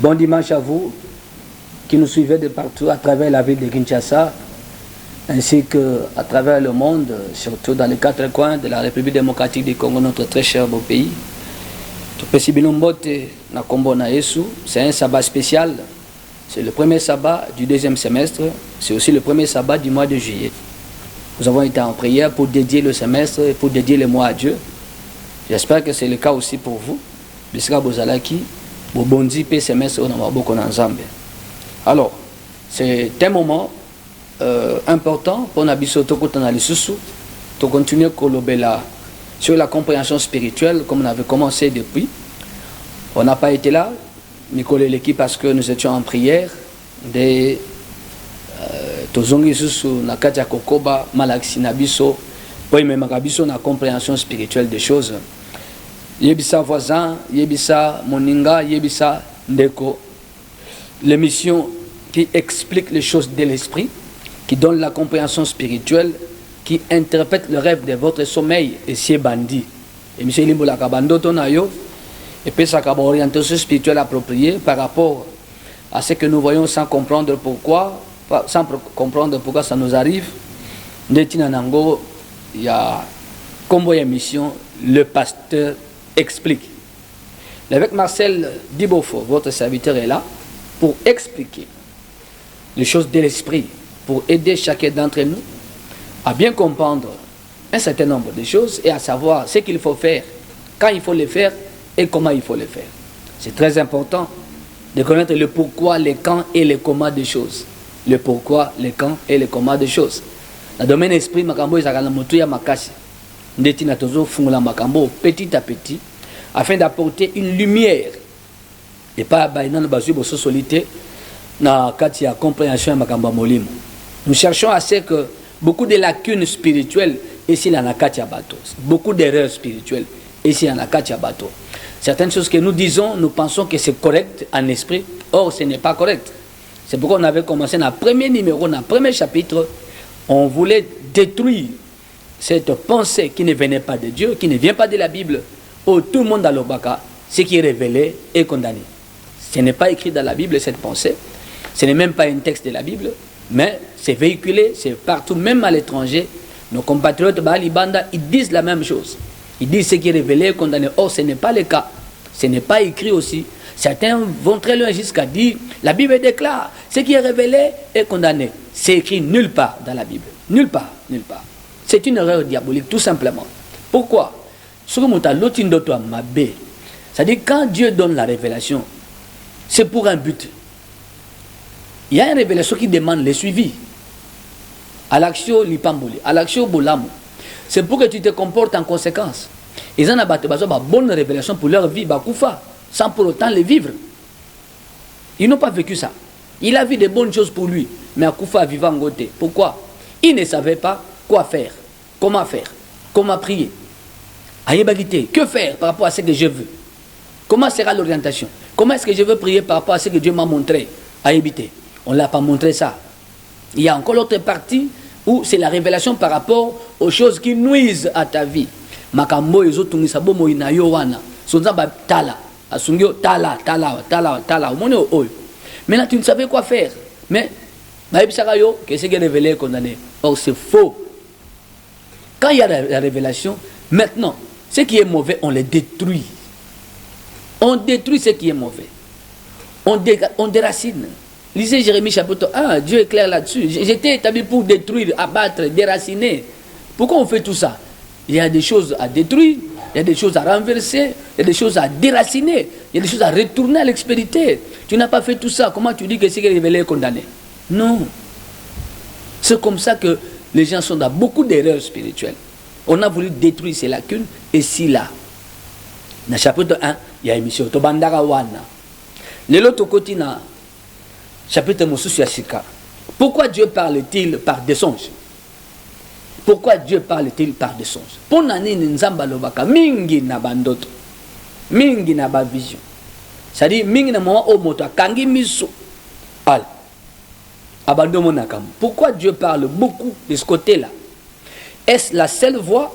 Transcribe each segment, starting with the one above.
Bon dimanche à vous qui nous suivez de partout à travers la ville de Kinshasa ainsi qu'à travers le monde, surtout dans les quatre coins de la République démocratique du Congo, notre très cher beau pays. C'est un sabbat spécial. C'est le premier sabbat du deuxième semestre. C'est aussi le premier sabbat du mois de juillet. Nous avons été en prière pour dédier le semestre et pour dédier le mois à Dieu. J'espère que c'est le cas aussi pour vous. Alors, c'est un moment important pour Nabisoto Kotanali de continuer Kolobela sur la compréhension spirituelle comme on avait commencé depuis. On n'a pas été là, Nicolas l'équipe, parce que nous étions en prière de Tozongi Susu Nakatia Kokoba Malaxi Nabiso, oui, mais Magabiso na compréhension spirituelle des choses. Yebisa voisin, Yebisa Moninga, Yebisa Ndeko, l'émission qui explique les choses de l'esprit, qui donne la compréhension spirituelle, qui interprète le rêve de votre sommeil et c'est bandit. Et M. Limbola Kabando Tonayo, et puis ça a une orientation spirituelle appropriée par rapport à ce que nous voyons sans comprendre pourquoi ça nous arrive. Netinanango, il y a comme émission, le pasteur explique. Avec Marcel Dibofo, votre serviteur est là pour expliquer les choses de l'esprit, pour aider chacun d'entre nous à bien comprendre un certain nombre de choses et à savoir ce qu'il faut faire, quand il faut le faire et comment il faut le faire. C'est très important de connaître le pourquoi, le quand et le comment des choses. Le pourquoi, le quand et le comment des choses. Dans le domaine esprit, makambo ezakana motuya makasi. Ndeti na tozo fungula makambo petit à petit afin d'apporter une lumière et pas bainana bazu boso solité na kati ya compréhension makambo molimo. Nous cherchons à ce que beaucoup de lacunes spirituelles ici dans la kati ya bateau. Beaucoup d'erreurs spirituelles ici dans la kati ya bateau. Certaines choses que nous disons, nous pensons que c'est correct en esprit, or ce n'est pas correct. C'est pourquoi on avait commencé dans le premier numéro, dans le premier chapitre, on voulait détruire cette pensée qui ne venait pas de Dieu, qui ne vient pas de la Bible, où tout le monde dans l'Obaka, ce qui est révélé est condamné. Ce n'est pas écrit dans la Bible cette pensée, ce n'est même pas un texte de la Bible, mais c'est véhiculé, c'est partout, même à l'étranger. Nos compatriotes Balibanda, ils disent la même chose. Ils disent ce qui est révélé est condamné. Or, ce n'est pas le cas. Ce n'est pas écrit aussi. Certains vont très loin jusqu'à dire, la Bible déclare, ce qui est révélé est condamné. C'est écrit nulle part dans la Bible. Nulle part, nulle part. C'est une erreur diabolique, tout simplement. Pourquoi? C'est-à-dire, quand Dieu donne la révélation, c'est pour un but. Il y a une révélation qui demande le suivi. À l'action lipamboli, à l'action bolamu. C'est pour que tu te comportes en conséquence. Ils en ont une bonne révélation pour leur vie, sans pour autant les vivre. Ils n'ont pas vécu ça. Il a vu de bonnes choses pour lui, mais Akoufa vivant en côté. Pourquoi? Il ne savait pas quoi faire, comment prier. Que faire par rapport à ce que je veux? Comment sera l'orientation? Comment est-ce que je veux prier par rapport à ce que Dieu m'a montré? On ne l'a pas montré ça. Il y a encore l'autre partie où c'est la révélation par rapport aux choses qui nuisent à ta vie. Makambo ezotungisa bomo inayo wana. Sonzamba tala. Asungyo tala. Maintenant tu ne savais quoi faire. Mais qu'est-ce qui est révélé et condamné? Or c'est faux. Quand il y a la révélation, maintenant, ce qui est mauvais, on le détruit. On détruit ce qui est mauvais. On déracine. Lisez Jérémie chapitre 1, Dieu est clair là-dessus. J'étais établi pour détruire, abattre, déraciner. Pourquoi on fait tout ça? Il y a des choses à détruire, il y a des choses à renverser, il y a des choses à déraciner, il y a des choses à retourner à l'expérience. Tu n'as pas fait tout ça, comment tu dis que ce qui est révélé est condamné? Non. C'est comme ça que les gens sont dans beaucoup d'erreurs spirituelles. On a voulu détruire ces lacunes, et si là, dans le chapitre 1, il y a une mission. Le l'autre côté, chapitre Moussus Yasika. Pourquoi Dieu parle-t-il par des songes? Pourquoi Dieu parle-t-il par des songes? Pour nani nzamba lobaka mingi na bandoto, mingi na ba vision. C'est-à-dire mingi na moment au moto kangi miso. Al. Abandomo nakam. Pourquoi Dieu parle beaucoup de ce côté-là? Est-ce la seule voie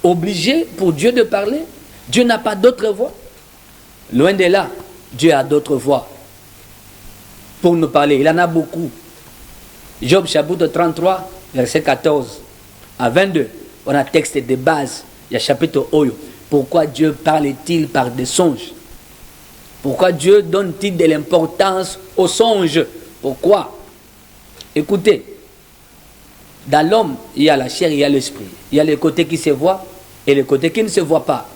obligée pour Dieu de parler? Dieu n'a pas d'autre voie? Loin de là, Dieu a d'autres voies. pour nous parler. Il en a beaucoup. Job chapitre 33, verset 14 à 22. On a un texte de base. Il y a chapitre Oyo. Pourquoi Dieu parle-t-il par des songes? Pourquoi Dieu donne-t-il de l'importance aux songes? Pourquoi? Écoutez, dans l'homme, il y a la chair, il y a l'esprit. Il y a les côtés qui se voient et les côtés qui ne se voient pas.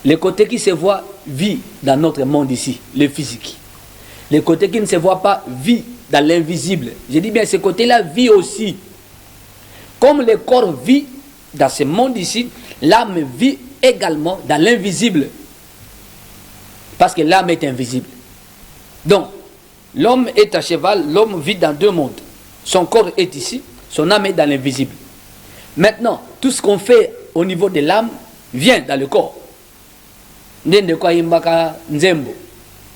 Les côtés qui se voient vivent dans notre monde ici, le physique. Les côtés qui ne se voient pas vivent dans l'invisible. Je dis bien, ces côtés-là vivent aussi. Comme le corps vit dans ce monde ici, l'âme vit également dans l'invisible. Parce que l'âme est invisible. Donc, l'homme est à cheval, l'homme vit dans deux mondes. Son corps est ici, son âme est dans l'invisible. Maintenant, tout ce qu'on fait au niveau de l'âme vient dans le corps. Ndende kwa imbaka nzembo.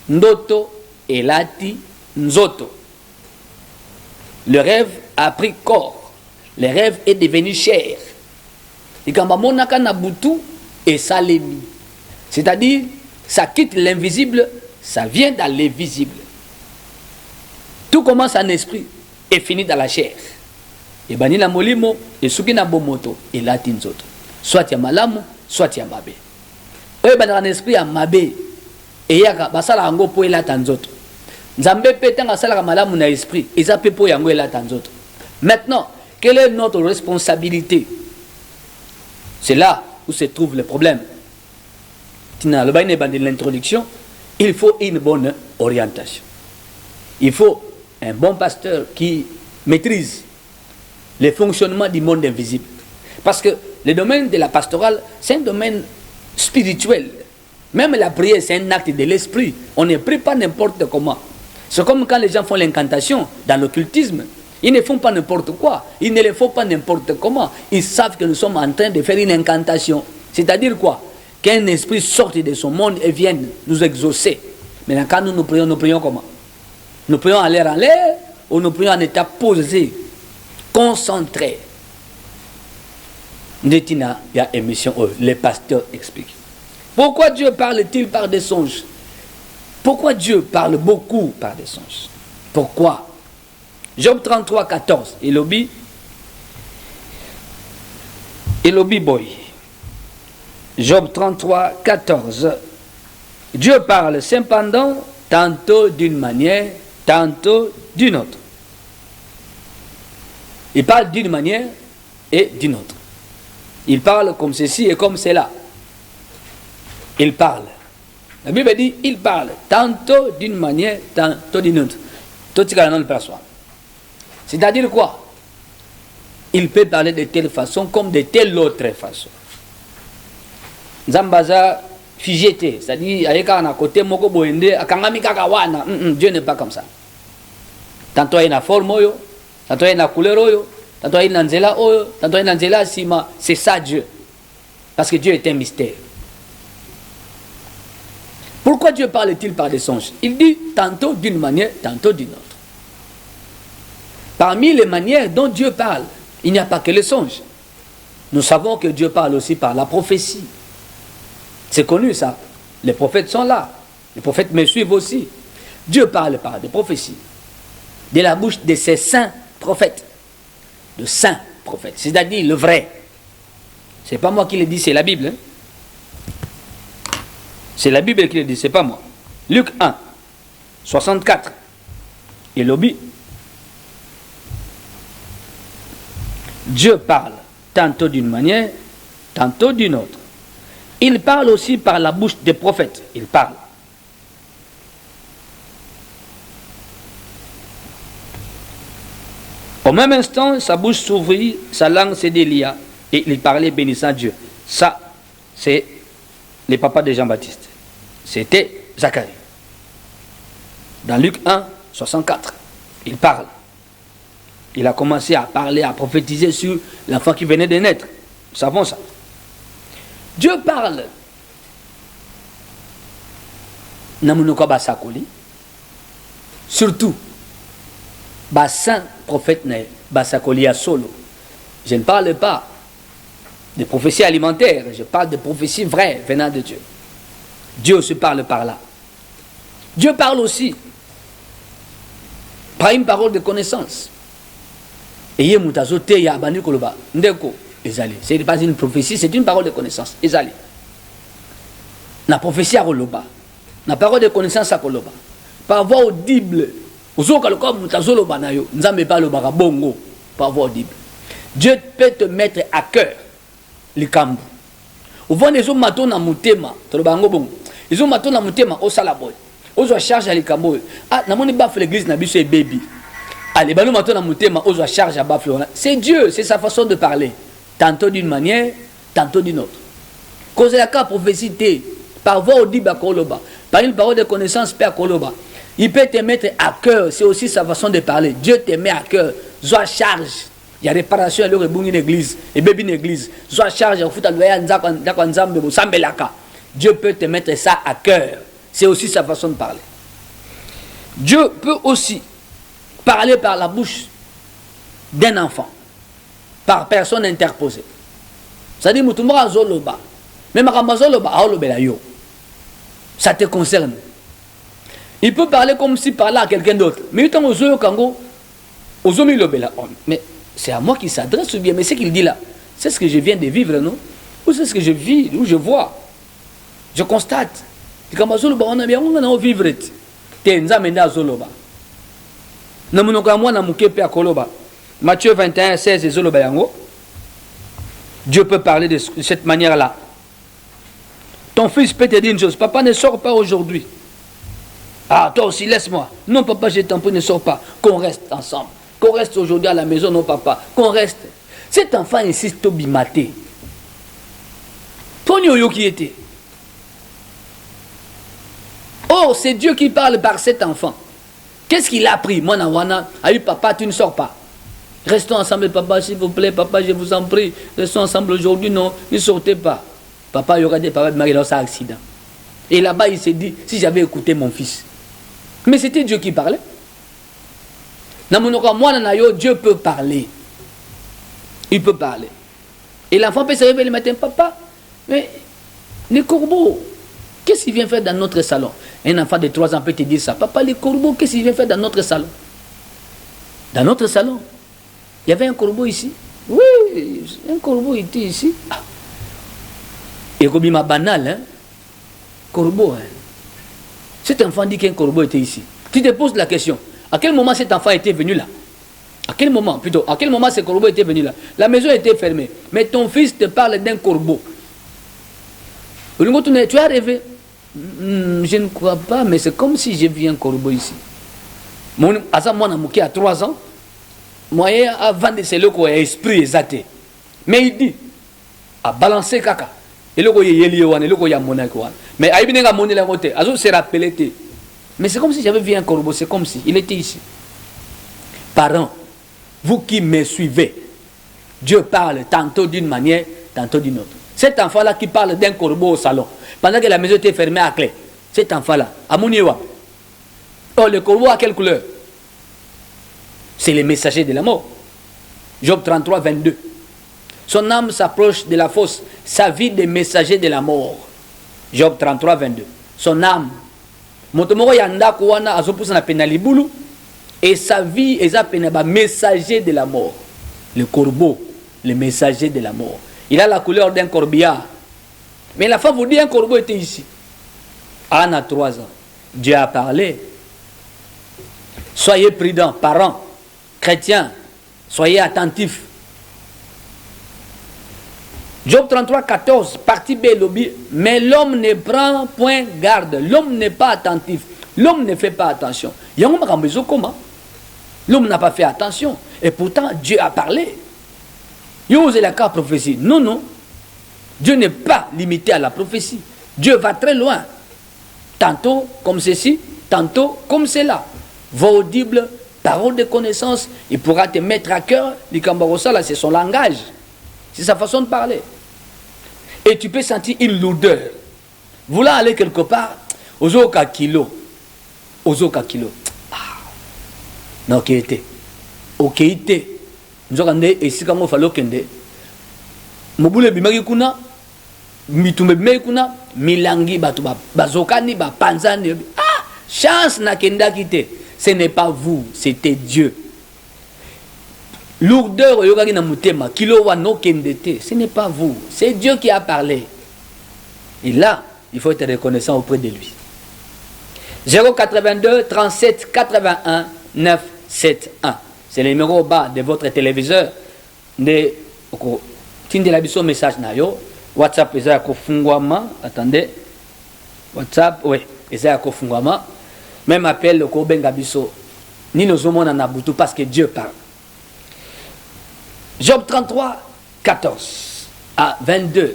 Ndoto elati nzoto. Le rêve a pris corps. Le rêve est devenu chair. Et quand monaka na butu et salemi. C'est-à-dire, ça quitte l'invisible, ça vient dans l'invisible. Tout commence en esprit et finit dans la chair. Et bani na molimo et suki na bomoto et lati nzoto. Soit ya malamu, soit ya mabe. Oye bana en esprit ya mabe et yaka basala yango po elata nzoto. Nzambe pe tanga sala malamu na esprit, eza pe po yango elata nzoto. Maintenant, quelle est notre responsabilité? C'est là où se trouve le problème. Tina le bain de l'introduction, il faut une bonne orientation. Il faut un bon pasteur qui maîtrise le fonctionnement du monde invisible. Parce que le domaine de la pastorale, c'est un domaine spirituel. Même la prière, c'est un acte de l'esprit. On ne prie pas n'importe comment. C'est comme quand les gens font l'incantation dans l'occultisme. Ils ne font pas n'importe quoi. Ils ne le font pas n'importe comment. Ils savent que nous sommes en train de faire une incantation. C'est-à-dire quoi? Qu'un esprit sorte de son monde et vienne nous exaucer. Maintenant, quand nous prions comment? Nous prions en l'air, ou nous prions en état posé, concentré. Netina, il y a émission, les pasteurs expliquent. Pourquoi Dieu parle-t-il par des songes? Pourquoi Dieu parle beaucoup par des songes? Pourquoi? Job 33, 14. Elobi boy. Job 33, 14. Dieu parle cependant tantôt d'une manière, tantôt d'une autre. Il parle d'une manière et d'une autre. Il parle comme ceci et comme cela. Il parle. La Bible dit, il parle tantôt d'une manière, tantôt d'une autre. Tout ce qu'on le perçoit. C'est-à-dire quoi? Il peut parler de telle façon comme de telle autre façon. Zambaza figété, c'est-à-dire avec un côté moko boende, akangami kakawana. Dieu n'est pas comme ça. Tantôt il y a une forme, tantôt il y a une couleur, tantôt il y a une nzela, tantôt il y a une nzela sima. C'est ça Dieu. Parce que Dieu est un mystère. Pourquoi Dieu parle-t-il par des songes? Il dit tantôt d'une manière, tantôt d'une autre. Parmi les manières dont Dieu parle, il n'y a pas que les songes. Nous savons que Dieu parle aussi par la prophétie. C'est connu ça. Les prophètes sont là. Les prophètes me suivent aussi. Dieu parle par des prophéties. De la bouche de ces saints prophètes. De saints prophètes. C'est-à-dire le vrai. C'est pas moi qui le dis, c'est la Bible. C'est la Bible qui le dit, c'est pas moi. Luc 1, 64. Et l'obéit. Dieu parle tantôt d'une manière, tantôt d'une autre. Il parle aussi par la bouche des prophètes. Il parle. Au même instant, sa bouche s'ouvrit, sa langue se délia, et il parlait bénissant Dieu. Ça, c'est le papa de Jean-Baptiste. C'était Zacharie. Dans Luc 1, 64, il parle. Il a commencé à parler, à prophétiser sur l'enfant qui venait de naître. Nous savons ça. Dieu parle. Namunoko basakoli. Surtout, bassin prophète ne basakoli à solo. Je ne parle pas de prophéties alimentaires, je parle de prophéties vraies venant de Dieu. Dieu aussi parle par là. Dieu parle aussi Par une parole de connaissance. Et il y a mutazote ya bani koloba. Ndeko ezali. C'est pas une prophétie, c'est une parole de connaissance. Ezali. La prophétie à koloba. La parole de connaissance à koloba. Par voix audible. Ozoka loka mutazoloba na yo. Nzambe ba loba bongo. Par voix audible. Dieu peut te mettre à cœur les kambu. Au vent des hommes matons na mutema. Tolobango bongo. Les hommes matons na mutema au salaboy. Ozo charge à l'ékambo. Ah, na moni baf l'église na biso et baby. Allez, bah nous matons na mutema ozo charge à baf. C'est Dieu, c'est sa façon de parler. Tantôt d'une manière, tantôt d'une autre. Cause la cas prophétie par voix audible à koloba. Par une parole de connaissance père koloba. Il peut te mettre à cœur, c'est aussi sa façon de parler. Dieu te met à cœur. Zoa charge. Il y a réparation à l'heure une église. Et bébé une église. Zoa charge. Dieu peut te mettre ça à cœur. C'est aussi sa façon de parler. Dieu peut aussi parler par la bouche d'un enfant. Par personne interposée. C'est-à-dire, même ça te concerne. Il peut parler comme s'il parlait à quelqu'un d'autre. Mais c'est à moi qu'il s'adresse ou bien, mais ce qu'il dit là, c'est ce que je viens de vivre, non? Ou c'est ce que je vis, ou je vois. Je constate. On a bien vivre. Matthieu 21, 16 et Zoloba Yango. Dieu peut parler de cette manière-là. Ton fils peut te dire une chose. Papa, ne sors pas aujourd'hui. Ah, toi aussi, laisse-moi. Non, papa, je t'en prie, ne sors pas. Qu'on reste ensemble. Qu'on reste aujourd'hui à la maison, non, papa. Qu'on reste. Cet enfant insiste au bimaté. Pogno qui était. Oh, c'est Dieu qui parle par cet enfant. Qu'est-ce qu'il a appris? Moi, a eu papa, tu ne sors pas. Restons ensemble, papa, s'il vous plaît, papa, je vous en prie. Restons ensemble aujourd'hui, non, ne sortez pas. Papa, il y aura des papas de Marie dans un accident. Et là-bas, il s'est dit, si j'avais écouté mon fils. Mais c'était Dieu qui parlait. Dieu peut parler. Il peut parler. Et l'enfant peut se réveiller le matin, papa, mais les corbeaux, qu'est-ce qu'il vient faire dans notre salon? Un enfant de 3 ans peut te dire ça. Papa, les corbeaux, qu'est-ce qu'il vient faire dans notre salon? Dans notre salon, il y avait un corbeau ici. Oui, un corbeau était ici. Ah. Et comme il m'a banal, hein? Corbeau, hein? Cet enfant dit qu'un corbeau était ici. Tu te poses la question, à quel moment cet enfant était venu là? À quel moment, plutôt, à quel moment ce corbeau était venu là? La maison était fermée, mais ton fils te parle d'un corbeau. Tu as rêvé? Je ne crois pas, mais c'est comme si j'ai vu un corbeau ici. Moi, à 3 ans, moi, avant de se le quoi, esprit exact. Mais il dit, à balancer caca. Et le quoi, il y a le quoi, il y a mon quoi. Mais il y a mon la côté. Azo s'est rappelé. Mais c'est comme si j'avais vu un corbeau, c'est comme si il était ici. Parents, vous qui me suivez, Dieu parle tantôt d'une manière, tantôt d'une autre. Cet enfant-là qui parle d'un corbeau au salon, pendant que la maison était fermée à clé, cet enfant-là, à Mouniwa. Oh, le corbeau a quelle couleur? C'est le messager de la mort. Job 33, 22. Son âme s'approche de la fosse, sa vie des messagers de la mort. Job 33, 22. Son âme. Et sa vie est appelée messager de la mort. Le corbeau, le messager de la mort. Il a la couleur d'un corbillard. Mais la femme vous dit un corbeau était ici. Anne a 3 ans. Dieu a parlé. Soyez prudents, parents, chrétiens, soyez attentifs. Job 33, 14, partie B, lobby. Mais l'homme ne prend point garde. L'homme n'est pas attentif. L'homme ne fait pas attention. L'homme n'a pas fait attention. Et pourtant, Dieu a parlé. Il ose la carte prophétie. Non, non. Dieu n'est pas limité à la prophétie. Dieu va très loin. Tantôt comme ceci, tantôt comme cela. Voix audible, parole de connaissance. Il pourra te mettre à cœur. Là, c'est son langage. C'est sa façon de parler. Et tu peux sentir une lourdeur. Voulant aller quelque part, ozoka kilo. Ozoka kilo. Non, ok, était. Ok, était. Nous avons dit, et si quand on fait le kende, Mobule bimaki kuna, mitumbe bimaki kuna, milangi batuba, bazokani, ba panzani. Ah, chance na kenda kite. Ce n'est pas vous, c'était Dieu. Lourdeur, ce n'est pas vous, c'est Dieu qui a parlé. Et là, il faut être reconnaissant auprès de lui. 082 37 81 971. C'est le numéro au bas de votre téléviseur. Tindelabiso message na yo. WhatsApp est à kofungwama. Attendez. WhatsApp, oui, est à kofungwama. Même appel le Kobengabiso. Ni nos hommes en aboutou parce que Dieu parle. Job 33, 14 à 22.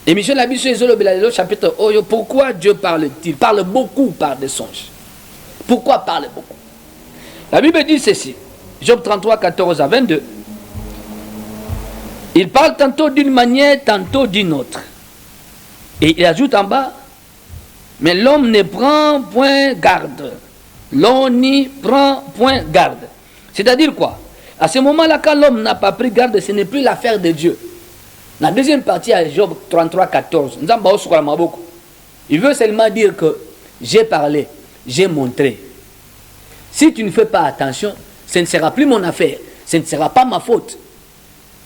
Émission Labiso et Zolo Belalelo, chapitre Oyo. Pourquoi Dieu parle-t-il? Parle beaucoup par des songes. Pourquoi parle beaucoup? La Bible dit ceci. Job 33, 14 à 22. Il parle tantôt d'une manière, tantôt d'une autre. Et il ajoute en bas, mais l'homme ne prend point garde. L'homme n'y prend point garde. C'est-à-dire quoi? À ce moment-là, quand l'homme n'a pas pris garde, ce n'est plus l'affaire de Dieu. La deuxième partie à Job 33, 14. Il veut seulement dire que j'ai parlé, j'ai montré. Si tu ne fais pas attention, ce ne sera plus mon affaire. Ce ne sera pas ma faute.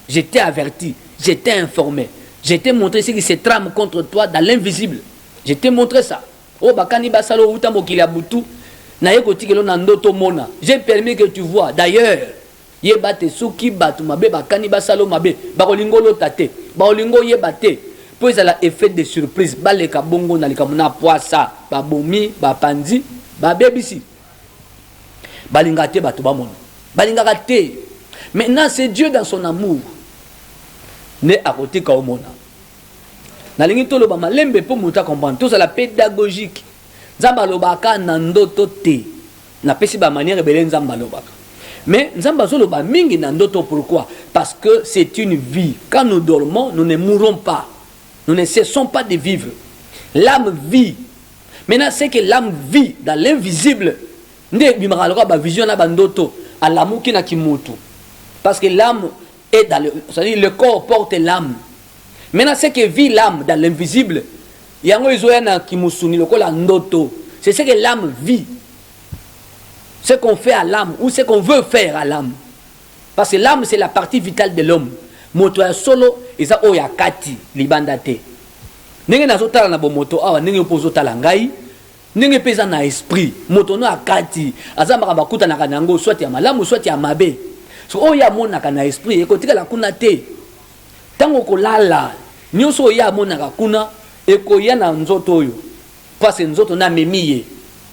Je t'ai averti, je t'ai informé. Je t'ai montré ce qui se trame contre toi dans l'invisible. Je t'ai montré ça. Oh, bakani basalo utamo kilabutu. J'ai permis que tu vois. D'ailleurs, yebate suki batu mabe bakani basalo mabe bakolingolo tate baolingo yebate po ezala effet de surprise baleka bongo na likamuna poisa babomi bapanzi babebisi balingate batu bamona balingaka te. Maintenant c'est Dieu dans son amour ne akoti ka omona nalingi to loba malembe po muta comprendre tout ça la pédagogique nzamba lobaka na ndoto te na pesi ba manière ebele nzamba lobaka. Mais pourquoi? Parce que c'est une vie. Quand nous dormons, nous ne mourrons pas. Nous ne cessons pas de vivre. L'âme vit. Maintenant, c'est que l'âme vit dans l'invisible. Parce que l'âme est dans le... C'est-à-dire le corps porte l'âme. Maintenant, c'est que vit l'âme dans l'invisible. C'est ce que l'âme vit. Ce qu'on fait à l'âme ou ce qu'on veut faire à l'âme. Parce que l'âme, c'est la partie vitale de l'homme. Moto ya solo, eza oya kati, libandate. Nenge na zotala na bo moto, awa nenge opozo tala ngai, nenge pesa na esprit. Moto no akati, azamba bakuta na kanango, soit ya malamu, soit ya mabe. So oya mona kana esprit, ekotika la kuna te. Tango kolala, nyoso oya mona ka kuna, ekoya na nzoto oyo. Parce que nzoto na memiye,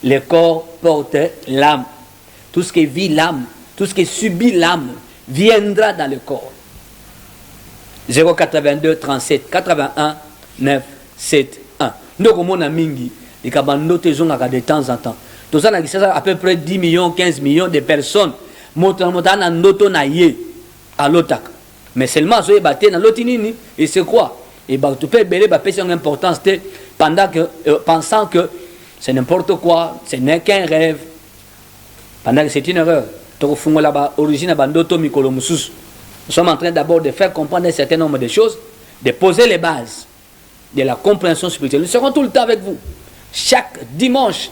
le corps porte l'âme. Tout ce qui vit l'âme, tout ce qui subit l'âme, viendra dans le corps. 082 37 81 9 7 1. Nous avons mingi, et de temps en temps. Tout ça, à peu près 10 millions, 15 millions de personnes. À l'otak. Mais seulement, et c'est quoi? Et tu peux une importance pendant que, pensant que c'est n'importe quoi, ce n'est qu'un rêve. Pendant que c'est une erreur. Nous sommes en train d'abord de faire comprendre un certain nombre de choses, de poser les bases de la compréhension spirituelle. Nous serons tout le temps avec vous. Chaque dimanche,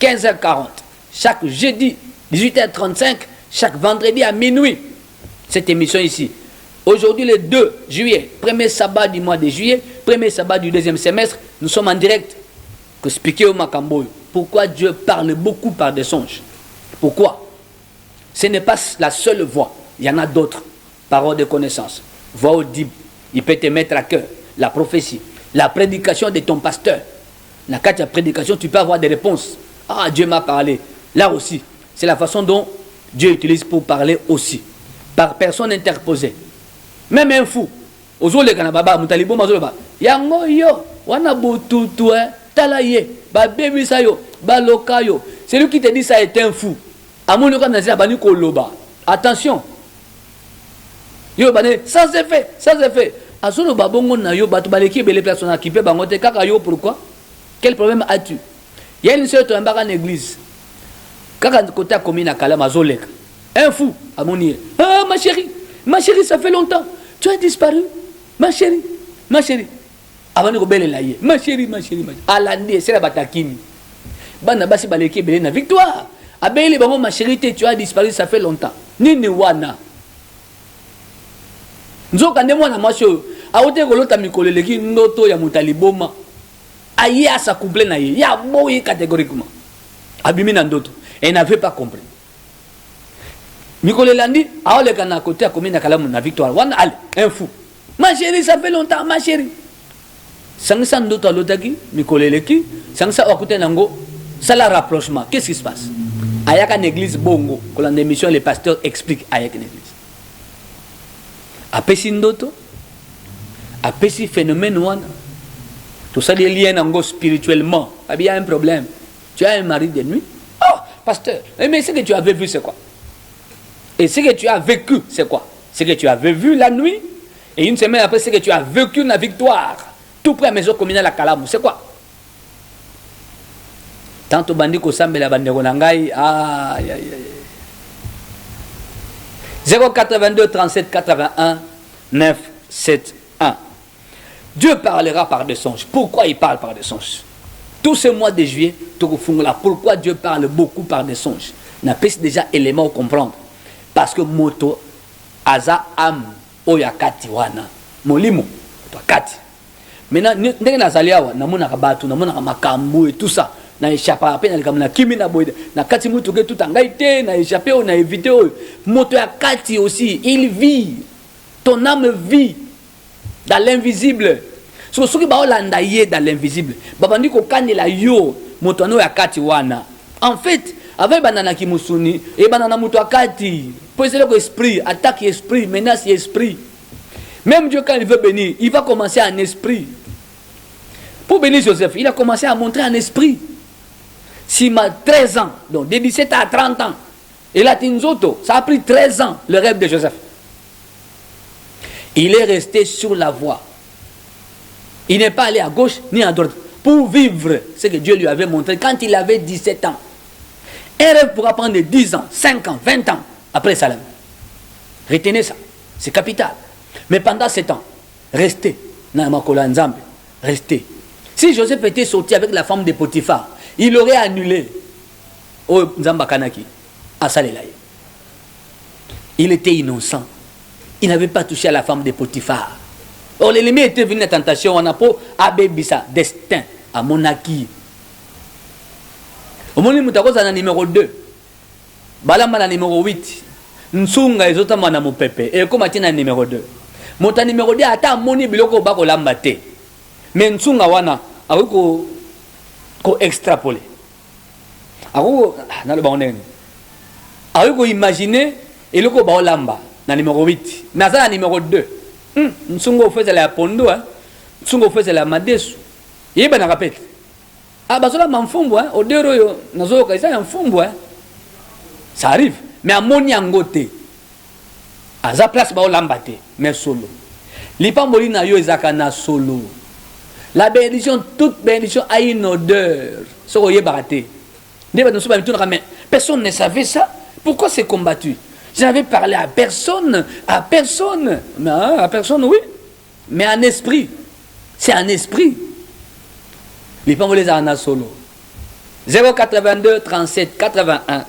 15h40. Chaque jeudi, 18h35. Chaque vendredi à minuit. Cette émission ici. Aujourd'hui, le 2 juillet, premier sabbat du mois de juillet, premier sabbat du deuxième semestre, nous sommes en direct. Expliquez au Makamboyo pourquoi Dieu parle beaucoup par des songes. Pourquoi? Ce n'est pas la seule voix. Il y en a d'autres. Paroles de connaissance. Voix audible. Il peut te mettre à cœur. La prophétie. La prédication de ton pasteur. Dans la prédication, tu peux avoir des réponses. Ah, Dieu m'a parlé. Là aussi. C'est la façon dont Dieu utilise pour parler aussi. Par personne interposée. Même un fou. Ozole kanababa mutalibo mazoloba. Yango yo. Wana botutu talaye. Ba bebi sayo. Ba lokayo. Celui qui te dit ça est un fou. Attention. Yo bane, ça c'est fait, ça c'est fait. Azolo babongo na yo batu baleki bele personne qui peut bangote kaka yo pourquoi? Quel problème as-tu? Il y a une seule tombaka en église. Kaka côté a commis na kala mazolek. Un fou à monier. Ah ma chérie, ça fait longtemps. Tu as disparu. Ma chérie. Avant de rebelle là. Ma chérie. Alande c'est la batakini. bana basi baleki belé na victoire abeli bango ma chérie tu as disparu ça fait longtemps nini wana nzoka nde mwana mwasi oyo aote kolota mikolo eleki ndoto ya mutaliboma aye asa couple na ye ya boye catégoriquement abimi na ndoto et n'avait pas compris mikolo elandi aoleka na côté ya commune na kalamu na victoire wana allez un fou ma chérie ça fait longtemps ma chérie sangisa ndoto alotaki mikolo eleki sangisa akute nango sala rapprochement qu'est-ce qui se passe ayaka na église bongo kolanda émission les pasteurs expliquent ayaka na église apesi ndoto apesi phénomène wana tout ça est lié nango spirituellement il y a un problème tu as un mari de nuit oh pasteur mais ce que tu avais vu c'est quoi et ce que tu as vécu c'est quoi ce que tu avais vu la nuit et une semaine après ce que tu as vécu la victoire tout près à maison communale à Kalamu c'est quoi tanto bandi ko sambela bandeko na ngai aïe aïe aïe 082 37 81 9 7 1 Dieu parlera par des songes. Pourquoi il parle par des songes? Tout ce mois de juillet, pourquoi Dieu parle beaucoup par des songes? On a déjà élément à comprendre. Parce que moto aza am oyakati wana molimo to kati. Maintenant ndenge nazalia wa namona kabatu namona makambu et tout ça. Na échappa à peine na kimi na boy na kati mutu ke tout angaité na échappé on a évité moto ya kati aussi il vit ton âme vit dans l'invisible. So soki ba olanda ye dans l'invisible. Babandi ko kanela yo moto no ya kati wana. En fait, avec banana ki musuni et banana moto akati. Poser le esprit, attaque esprit, menace esprit. Même Dieu quand il veut bénir, il va commencer en esprit. Pour bénir Joseph, il a commencé à montrer en esprit. S'il m'a 13 ans, donc de 17 à 30 ans, et la Tinzoto, ça a pris 13 ans, le rêve de Joseph. Il est resté sur la voie. Il n'est pas allé à gauche ni à droite pour vivre ce que Dieu lui avait montré quand il avait 17 ans. Un rêve pourra prendre 10 ans, 5 ans, 20 ans après Salem. Retenez ça, c'est capital. Mais pendant 7 ans, restez. Restez. Si Joseph était sorti avec la femme de Potiphar, il aurait annulé Nzamba Kanaki à Salelaï. Il était innocent. Il n'avait pas touché à la femme de Potiphar. Or, l'ennemi était venu à la tentation, on a pas abébissa, destin, à Monaki. Au moment où tu as numéro 2, Balama numéro 8, Nsunga et autres mon pépé, et comme tu as numéro 2. Mon numéro 2 a moni biloko bako lambate. Mais Nsunga wana, a ko extrapoler. A ko imaginer, et le ko ba lamba. Na numéro 8. Naza numéro 2. Nsungo faisait la pondo, hein. Nsungo faisait la madesu. Yeba na rappel. Ah, bazola mamfumbo, hein. Odero yo, nazo kaisa ya mfumbo, hein. Ça arrive. Mais à moni angote. À sa place, ba olambate. Mais solo. L'ipamboli na yo ezaka na solo. La bénédiction, toute bénédiction a une odeur. Ce que yeba raté. Personne ne savait ça. Pourquoi c'est combattu? J'avais parlé à personne, mais à personne, oui, mais en esprit. C'est un esprit. Les gens les en solo. 082 37 81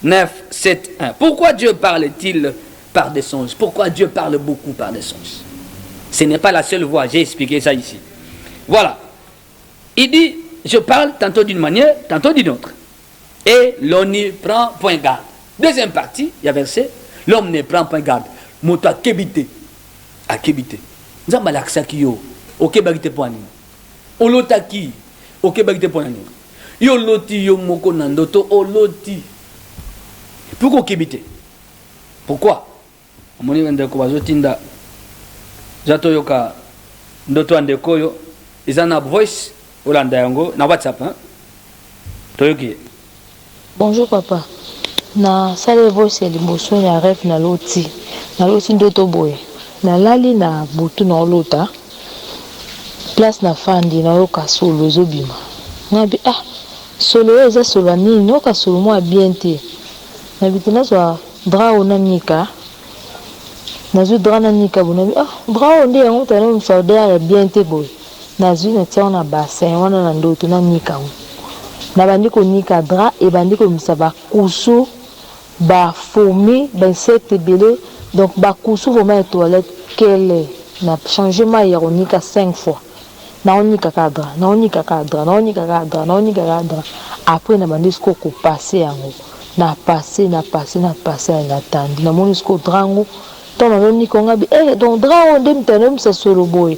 9 7 1. Pourquoi Dieu parle-t-il par des songes? Pourquoi Dieu parle beaucoup par des songes? Ce n'est pas la seule voie, j'ai expliqué ça ici. Voilà. Il dit, je parle tantôt d'une manière, tantôt d'une autre. Et l'on y prend point garde. Deuxième partie, il y a verset, l'homme ne prend point garde. Moto a kebité. A kebité. Nous avons l'accès yo. Ok, bagite point ni. Olotaki. Ok, bagite point ni. Yo loti yo moko nandoto oloti. Pourquoi kebité? Pourquoi? Amoni ndeko bazotinda. Zato yoka ndoto andeko yo. Izana voice olanda yango na WhatsApp hein. Toyoki. Bonjour papa. Na sale voice liboso ya rêve na loti ndoto boye na lali na butu na lota place na fandi na yoka solo zobima nabi solo eza solo nini yoka solo mo bien te nabi tena so drao na nika nazu drao na nika bonabi drao ndi yango tana mfauda ya bien te boye nazu na tia na bassin wana na ndoto na nika na bandi konika drap et bandi komisa bakusu bafourmi bainsecte ebele donc bakusu vraiment ya toilette kele na changement ya konika 5 fois naonika cadre naonika cadre naonika cadre naonika cadre après na bandi siko kopase yango na passé na tandi na moni siko drango to na onika ngabi donc drango ndemtano msa solo boy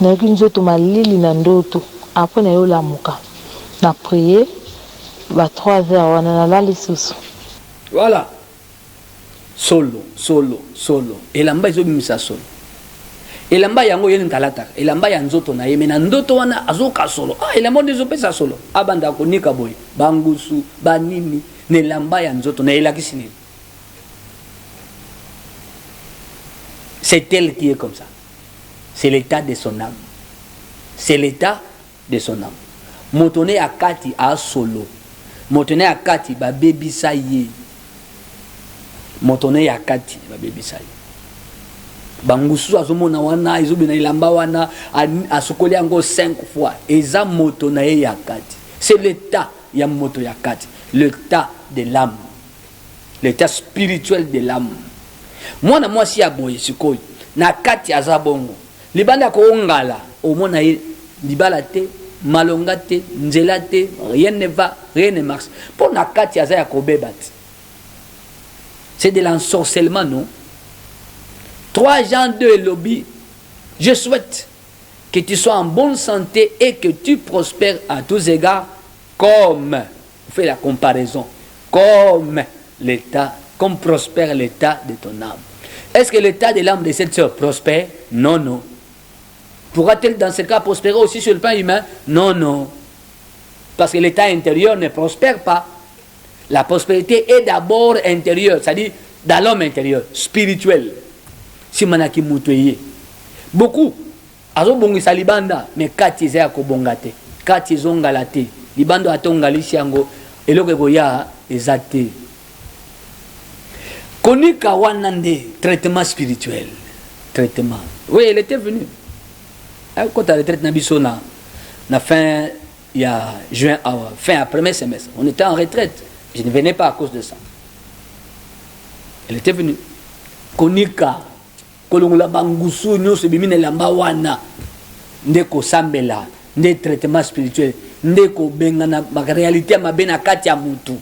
na kinzoto malili na ndoto après na yo la muka na prier ba 3 heures wana na lali susu voilà solo elamba ezobimisa solo elamba yango yeli ntalata elamba ya nzoto na ye me na ndoto wana azoka solo elamba nde ezopesa solo abanda konika boye bangusu banini na elamba ya nzoto na elakisi nini. C'est elle qui est comme ça. C'est l'état de son âme. C'est l'état de son âme. Motone akati a solo. Motone akati ba baby saye. Motone akati ba baby saye. Bangusu azomona wana izobina ilamba wana asukoli yango 5 fois. Eza motona yakati. C'est l'état ya moto yakati. L'état de l'âme. L'état spirituel de l'âme. Mwana mwasi ya boye sikoyi na kati azabongo libanda ko ngala omona libala te malonga te nzela te rien ne va rien ne marche pour na kati azaya ko bebati. C'est de l'ensorcellement, non? 3 Jean 2 lobby. Je souhaite que tu sois en bonne santé et que tu prospères à tous égards comme, on fait la comparaison, comme l'état, comme prospère l'état de ton âme. Est-ce que l'état de l'âme de cette sœur prospère? Non, non. Pourra-t-elle dans ce cas prospérer aussi sur le plan humain? Non, non. Parce que l'état intérieur ne prospère pas. La prospérité est d'abord intérieure, c'est-à-dire dans l'homme intérieur, spirituel. Si manaki mutoye. Beaucoup. Azo bongi salibanda, mais kati zea ko bongate. Kati zongalate. Libando atongalisi yango eloko goya ezate. Konika wanande traitement spirituel. Traitement. Oui, elle était venue. Quand elle retraite nabiso na fin il y a juin fin à premier semestre. On était en retraite. Je ne venais pas à cause de ça. Elle était venue. Konika kolongola bangusu nyoso bimine lamba wana ndeko sambela nde traitement spirituel ndeko bengana ma réalité mabena kati ya mutu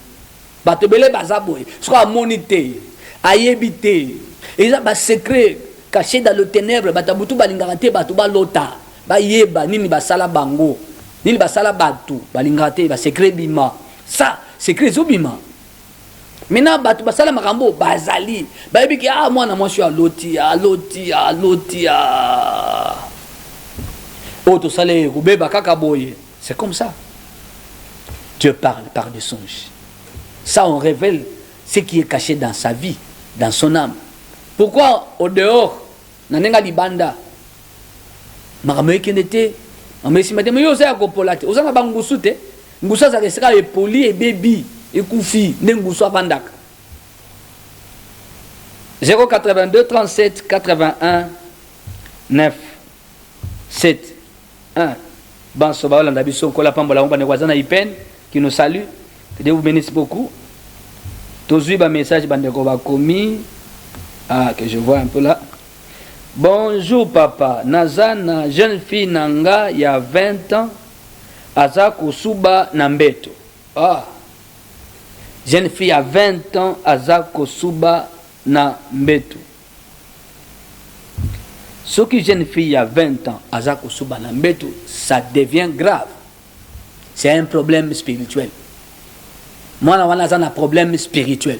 bato bele bazaboye so amonité ayebité et ça ba secret caché dans le ténèbre batabutu balingaka te bato balota bayeba nini basala bango nini basala bato balingaka te ba secret bima ça secret zobima. Maintenant, basala makambo bazali. Bayebi ki moi na moi je suis aloti. Auto salé kubeba kaka boye. C'est comme ça. Dieu parle par des songes. Ça on révèle ce qui est caché dans sa vie, dans son âme. Pourquoi au dehors nanenga libanda makambo ekendete amesi madame yo za ko polate. Ozanga bangusu te. Ngusa za resika e poli e baby. Ekoufi nenguso avandaka 082 37 81 9 7 1 Banso Baolanda biso kola pambola ngba nekwazana ipen qui nous salue, que Dieu vous bénisse beaucoup. Tozui ba message bandeko ba komi que je vois un peu là. Bonjour papa, nazana jeune fille nanga il y a 20 ans aza kusuba na mbeto. Jeune fille à 20 ans, Azako Suba na Mbetu. Ce qui jeune fille à 20 ans, Azako Suba na Mbetu, ça devient grave. C'est un problème spirituel. Moi, on a un problème spirituel.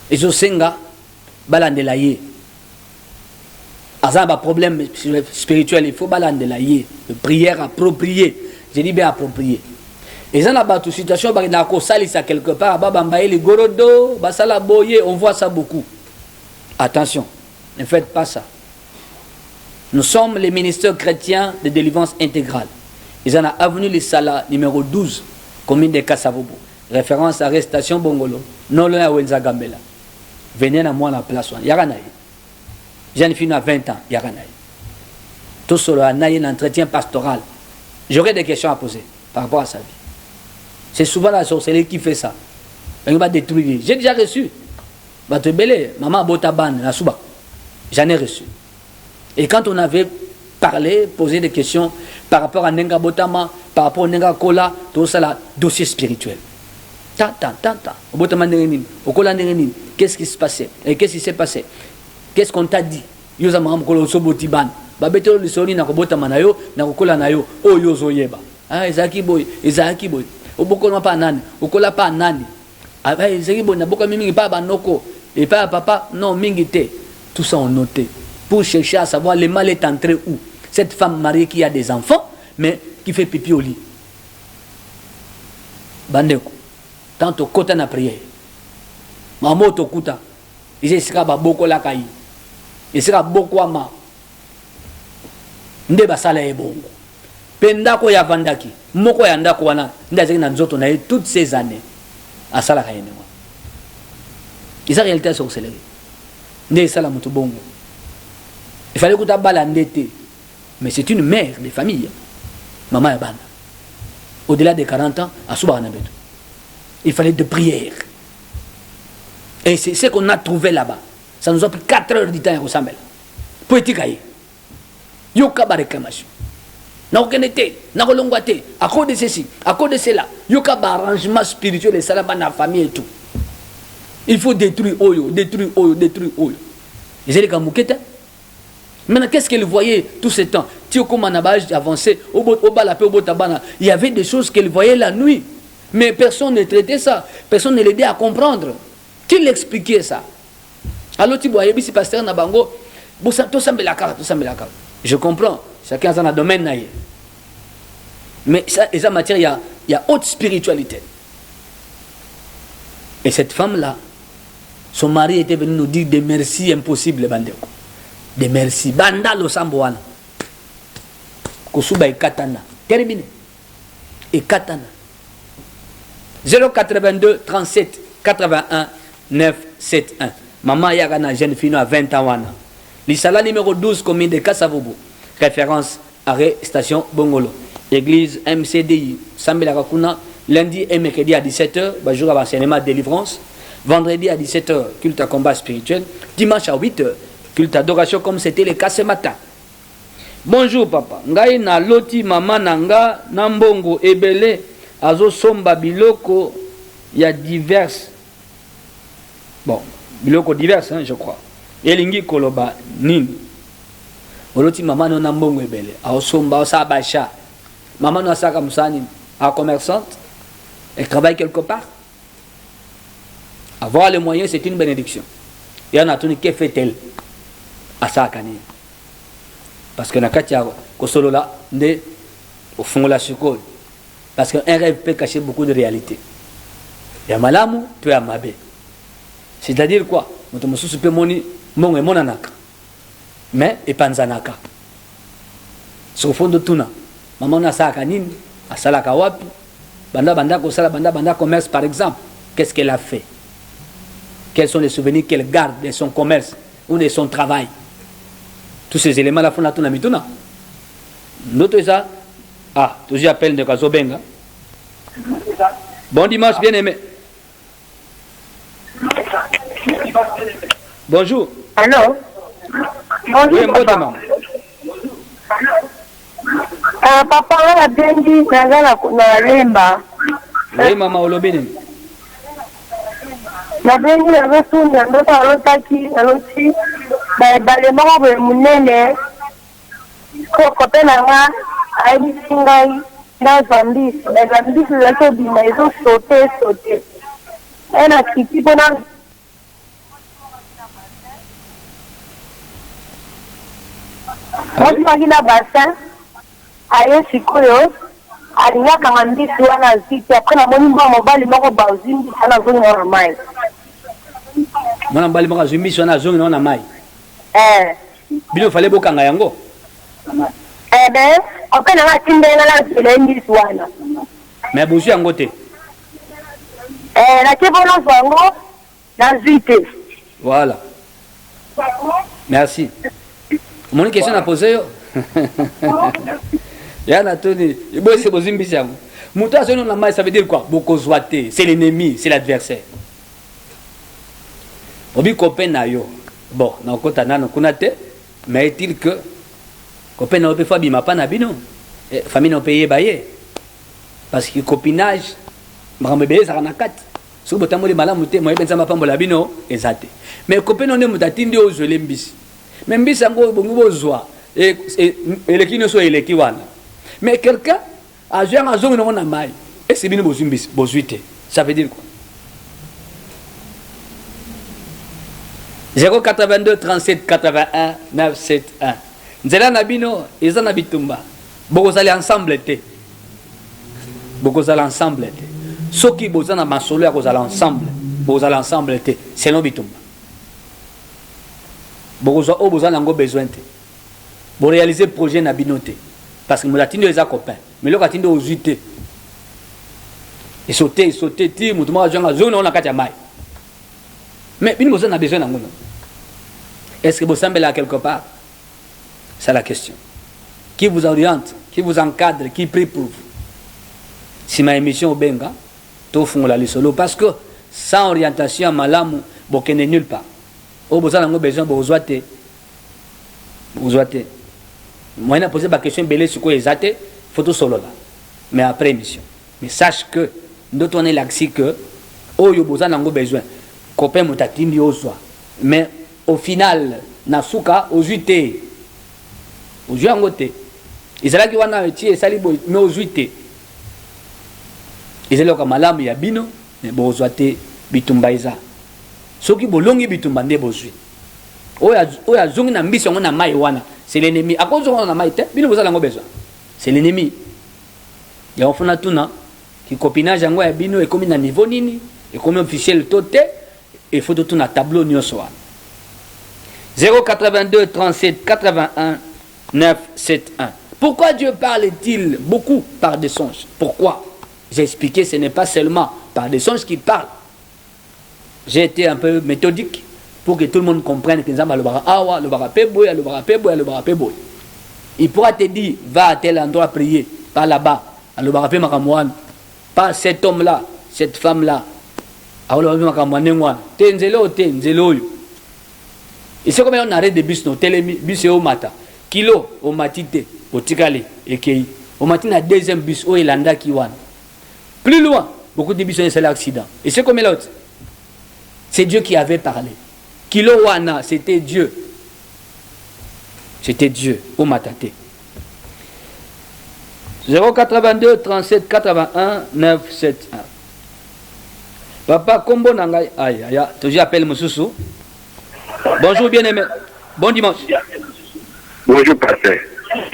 Et je sais que balandelaye. Azaba problème spirituel, il faut balandelaye. Prière appropriée. Je dis bien appropriée. Et ça n'a pas de situation, ça quelque part, les gorodo, basala boye, on voit ça beaucoup. Attention, ne faites pas ça. Nous sommes les ministères chrétiens de délivrance intégrale. Ils en ont avenue les Sala, numéro 12, commune de Kassavobo. Référence à Arrestation Bongolo, non loin à Wenzagambela. Venez à moi la place. Yaranaï. Jeune fille à 20 ans, Yaranaï. Tout cela a un entretien pastoral. J'aurais des questions à poser par rapport à sa vie. C'est souvent la sorcellerie qui fait ça. Elle va détruire. J'ai déjà reçu. Va te belé, maman botaban, la souba. J'en ai reçu. Et quand on avait parlé, posé des questions par rapport à Nenga Botama, par rapport à Nenga Kola, tout ça là, dossier spirituel. Au Botama Nengenin, au Kola Nengenin, qu'est-ce qui se passait? Et qu'est-ce qui s'est passé? Qu'est-ce qu'on t'a dit? Yosa Maham Kolo Sobotiban. Babete le soni na Botama na yo, na Kola na yo, oh yozo yeba. Ah, Ezaki boy. Au Boko no pa nani, au Kola pa nani. Ah, Ezaki boy, na Boka Mimi pa banoko. Et pas papa, non, mingité. Tout ça on notait. Pour chercher à savoir le mal est entré où. Cette femme mariée qui a des enfants, mais qui fait pipi au lit. Bandeko. Tant au côté na prière. Maman to kuta. Il sera beaucoup la caille. Il sera beaucoup ama. Nde basala e bongo. Pendako ya vandaki. Moko ya ndako wana. Ndazeki na nzoto na toutes ces années. Asala kayene. Et ça, réalité, c'est accéléré. Il fallait que tu aies mais c'est une mère de famille. Maman est bana. Au-delà de 40 ans, il fallait de prière. Et c'est ce qu'on a trouvé là-bas. Ça nous a pris 4 heures du temps à Rosamel. Poétique aïe. Yoka barekamach. N'a aucun été, n'a pas été. À cause de ceci, à cause de cela. Yoka arrangement spirituel et ça là-bas dans la famille et tout. Il faut détruire Oyo, détruire Oyo, détruire Oyo. Ils étaient comme maintenant, qu'est-ce qu'elle voyait tout ce temps? Avancé, il y avait des choses qu'elle voyait la nuit. Mais personne ne traitait ça. Personne ne l'aidait à comprendre. Qui l'expliquait ça? Alors, tu vois, il y a pasteur Nabango. Je comprends. Chacun a son domaine. Mais ça, et ça, matière, il y a haute spiritualité. Et cette femme-là, son mari était venu nous dire des merci impossibles, Bandeko. Des merci. Banda lo samboana. Kosuba et katana. Terminé. Et katana. 082 37 81 971. Maman Yagana, jeune fille à 20 ans. L'Isala numéro 12, commune de Kassavobo. Référence arrêt station Bongolo. Église MCDI. Sambela Kakuna. Lundi et mercredi à 17h, jour à cinéma délivrance. Vendredi à 17h, culte à combat spirituel. Dimanche à 8h, culte adoration comme c'était le cas ce matin. Bonjour papa. Ngai na loti mama nanga nambongo ebele azo somba biloko ya divers. Bon, biloko divers hein, je crois. Elingi koloba nini. Loti mama no nambongo ebele azo somba sa bacha. Maman no saka musani a commerçante. Elle travaille quelque part. Avoir les moyens, c'est une bénédiction. Et on a tout que fait-elle à ça, parce que Nakatia, Kosolola, au fond de la secours. Parce qu'un rêve peut cacher beaucoup de réalité. Il y a malamu, tu as mabé. C'est-à-dire quoi? Mais et panzanaka. Sur le fond de Tuna. Maman a ça à Kanine, à Salakawapi. Banda commerce par exemple, qu'est-ce qu'elle a fait? Quels sont les souvenirs qu'elle garde de son commerce ou de son travail? Tous ces éléments là font la tuna mituna. Notre ça, toujours appel de Kazobenga. Bon dimanche, bien aimé. Bonjour. Allô? Bonjour. Oui, papa. Papa a bien dit na lemba. Oui, maman olobini. Na bien dit na sunda ndo alotaki aloti ba le moko be munene ko kope na nga ai singai na zambis la ko bi na izo sauter ena kiti bona moi na bassin aye sikoyo alingaka ngambisi wana ziti après na moni mwa mobali moko bazimbi sana zongi na mai mwana mbali moko zimbi sana zongi na mai bino fale bokanga yango ben après na tindela la tindeli wana mais bosu yango te na kebono zango na zite voilà merci mon question à poser yo yana toni ibo se bozimbisi yango Mouta c'est non ça veut dire quoi? Beaucoup zoité, c'est l'ennemi, c'est l'adversaire. Obi copain na yo. Bon, na kota na kunate, mais est-il que copain na obi fa bima pa na bino. Famille non payé baye. Parce que copinage mrambebe ça na kat. So botamoli malamu te, moi benza mapambola bino ezate. Mais copain non ne mutatindi o zole mbisi. Même mbisi ngo bongo bozwa et eleki no so eleki wana. Mais quelqu'un a joué en zone non na mai. Et c'est bino bozumbisi, bozuite. Ça veut dire quoi? 082 37 81 971. Nzela nabino eza na bitumba. Bokozali ensemble te. Bokozali ensemble te. Soki bozana masolo ya kozala ensemble. Bozali ensemble te. C'est no bitumba. Bokozwa o bozana ngo besoin te. Bo réaliser projet na bino te. Parce que molatino eza copain. Mais lo katindo ozuite. Et sauter ti mutuma jonga zone on a kati ya mai. Mais bino bozana besoin na ngono. Est-ce que vous semblez là quelque part? C'est la question. Qui vous oriente, qui vous encadre, qui prie pour vous? Si ma émission au Benga, tout font la solo parce que sans orientation, malamu, vous n'est nulle part. Oh, vous avez besoin de vous oiter. Vous oiter. Moi, j'ai posé ma question, belé sur quoi ils photo solo là. Mais après émission. Mais sache que nous on est là que oh, vous avez besoin. Copain mutatindi au soir. Mais au final, Nasuka, aux UT, aux Juangote, ils allaient qui wana eti salibo mais aux UT. Ils allaient comme malam ya bino, mais bon aux UT bitumbaiza. Ceux qui bolongi bitumba ne bozui. Oya zongi na mbisi on na mai wana, c'est l'ennemi. À cause on na mai te, bino vous allez besoin. C'est l'ennemi. Ya ofuna tuna qui copinage yango ya bino et comme na niveau nini, et comme officiel toté, il faut tout na tableau nyoso. 082 37 81 971. Pourquoi Dieu parle-t-il beaucoup par des songes? Pourquoi? J'ai expliqué, ce n'est pas seulement par des songes qu'il parle. J'ai été un peu méthodique pour que tout le monde comprenne que il pourra te dire, va à tel endroit prier, pas là-bas, pas cet homme-là, cette femme-là. Et c'est comme on arrête de bus, bus au matin. Kilo, au matité, au tikale, et qui au matin, la deuxième bus, au Elanda qui wan. Plus loin, beaucoup de bus ont eu l'accident. Et c'est comme l'autre. C'est Dieu qui avait parlé. Kilo wana, c'était Dieu. C'était Dieu, au matate. 082 37 81 971. Papa, combo nangai. Aïe, aïe, toujours appelle Moussoussou. Bonjour bien-aimé. Bon dimanche. Bonjour pasteur.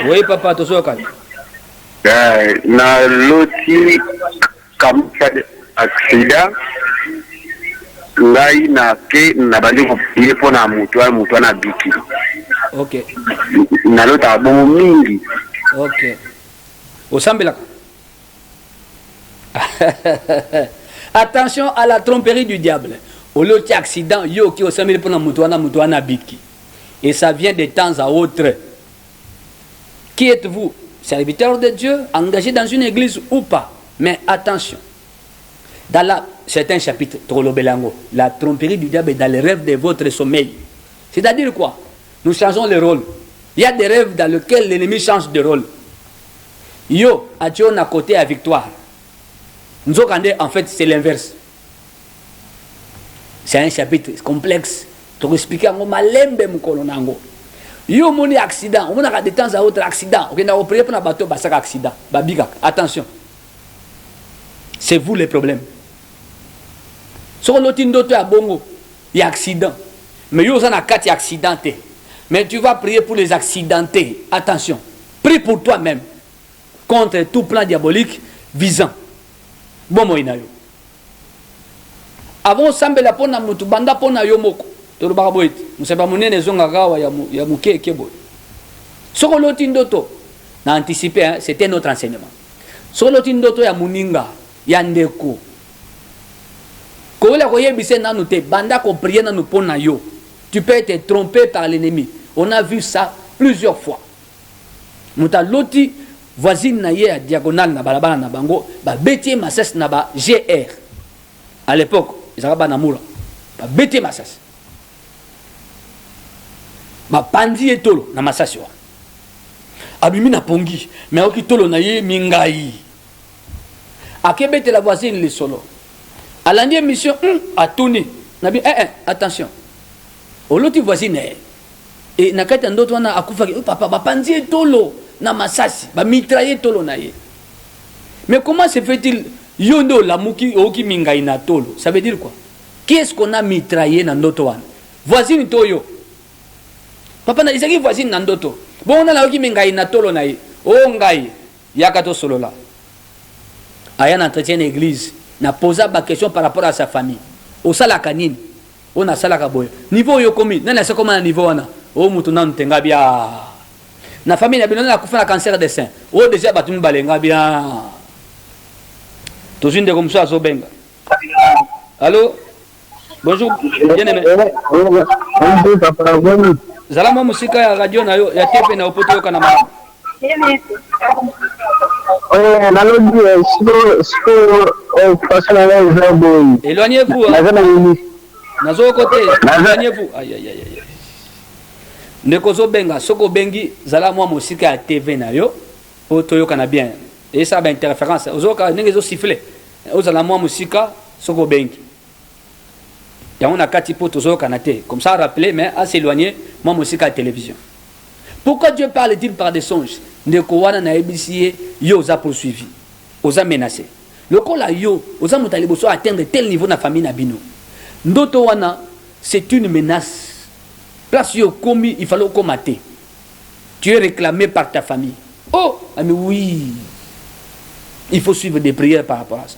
Oui papa, tu sois calme. Na loti comme accident. Ngai na ke na bali ko prier pour na mutu na biki. OK. Na lota bon mingi. OK. Osambela. Attention à la tromperie du diable. Au lot accident, yo qui osambela pour na mutu na biki. Et ça vient de temps à autre. Qui êtes-vous? Serviteur de Dieu, engagé dans une église ou pas? Mais attention. Dans certains chapitres, la tromperie du diable est dans les rêves de votre sommeil. C'est-à-dire quoi? Nous changeons les rôles. Il y a des rêves dans lesquels l'ennemi change de rôle. Yo, à Dieu, on a côté à victoire. Nous, en fait, c'est l'inverse. C'est un chapitre complexe. Pour expliquer à malembe mukolonango. Yo moni accident, on a de temps à autre accident. On a opéré pour un bateau, bah ça accident. Babiga, attention. C'est vous les problèmes. Sur l'autre d'autres à bongo, il y a accident. Mais yo en a 4 accidentés. Mais tu vas prier pour les accidentés. Attention. Prie pour toi-même contre tout plan diabolique visant. Bon moi inayo. Avant sambe la pona mutu banda pona yo moko. Nous savons pas les zonga gawa ya muke kebo. Soko lotindoto na anticiper, c'était notre enseignement. Soko lotindoto ya muninga ya ndeko. Ko la koyebise na nous te banda ko prier na nous pona yo. Tu peux être trompé par l'ennemi. On a vu ça plusieurs fois. Muta loti voisine na ye à diagonale na balabala na bango ba beti masasi na ba GR à l'époque ezaka ba na mula ba beti masasi ba pandi etolo na masasi wa abimi na pongi mais oki tolo na ye mingai akebete la voisine le solo alandi émission a tourné nabi attention oloti voisine et nakati ndoto wana akufa papa ba pandi etolo na masasi ba mitrailler tolo na ye. Mais comment se fait-il yondo la muki oki mingai na tolo? Ça veut dire quoi? Qu'est-ce qu'on a mitraillé na ndoto wana? Voisine toyo. Papa na isaki voisine na ndoto. Bon na la oki mingai na tolo na ye. O ngai yakato solo la. Aya na entretien l'église na posa ba question par rapport à sa famille. O sala kanini. O na sala ka boy. Niveau yo komi, na sa comment na niveau wana. O mutu na ntenga bia. Na famille na bino na kufa na cancer des seins. O déjà batumi balenga bien. Tozinde comme ça so benga. Allô? Bonjour. Bien aimé. Zalama musika ya radio na yo ya TV na opoto kana mama. Éloignez-vous. Nazo côté. Éloignez-vous. Aïe aïe aïe. Nekozo benga soko bengi zala mwa musika ya TV na yo poto yo kana bien. Et ça ba interférence. Ozoka ngezo siffler. Ozala mwa musika soko bengi. Ya on a kati poto zo kana te. Comme ça rappeler mais à s'éloigner mwa musika à télévision. Pourquoi Dieu parle-t-il par des songes? Ndeko wana na ebisiye yo za poursuivi. Oza menacé. Lokola yo oza mutali boso atteindre tel niveau na famille na bino. Ndoto wana c'est une menace. Place yo komi, il fallait commater. Tu es réclamé par ta famille. Oh, mais oui. Il faut suivre des prières par rapport à ça.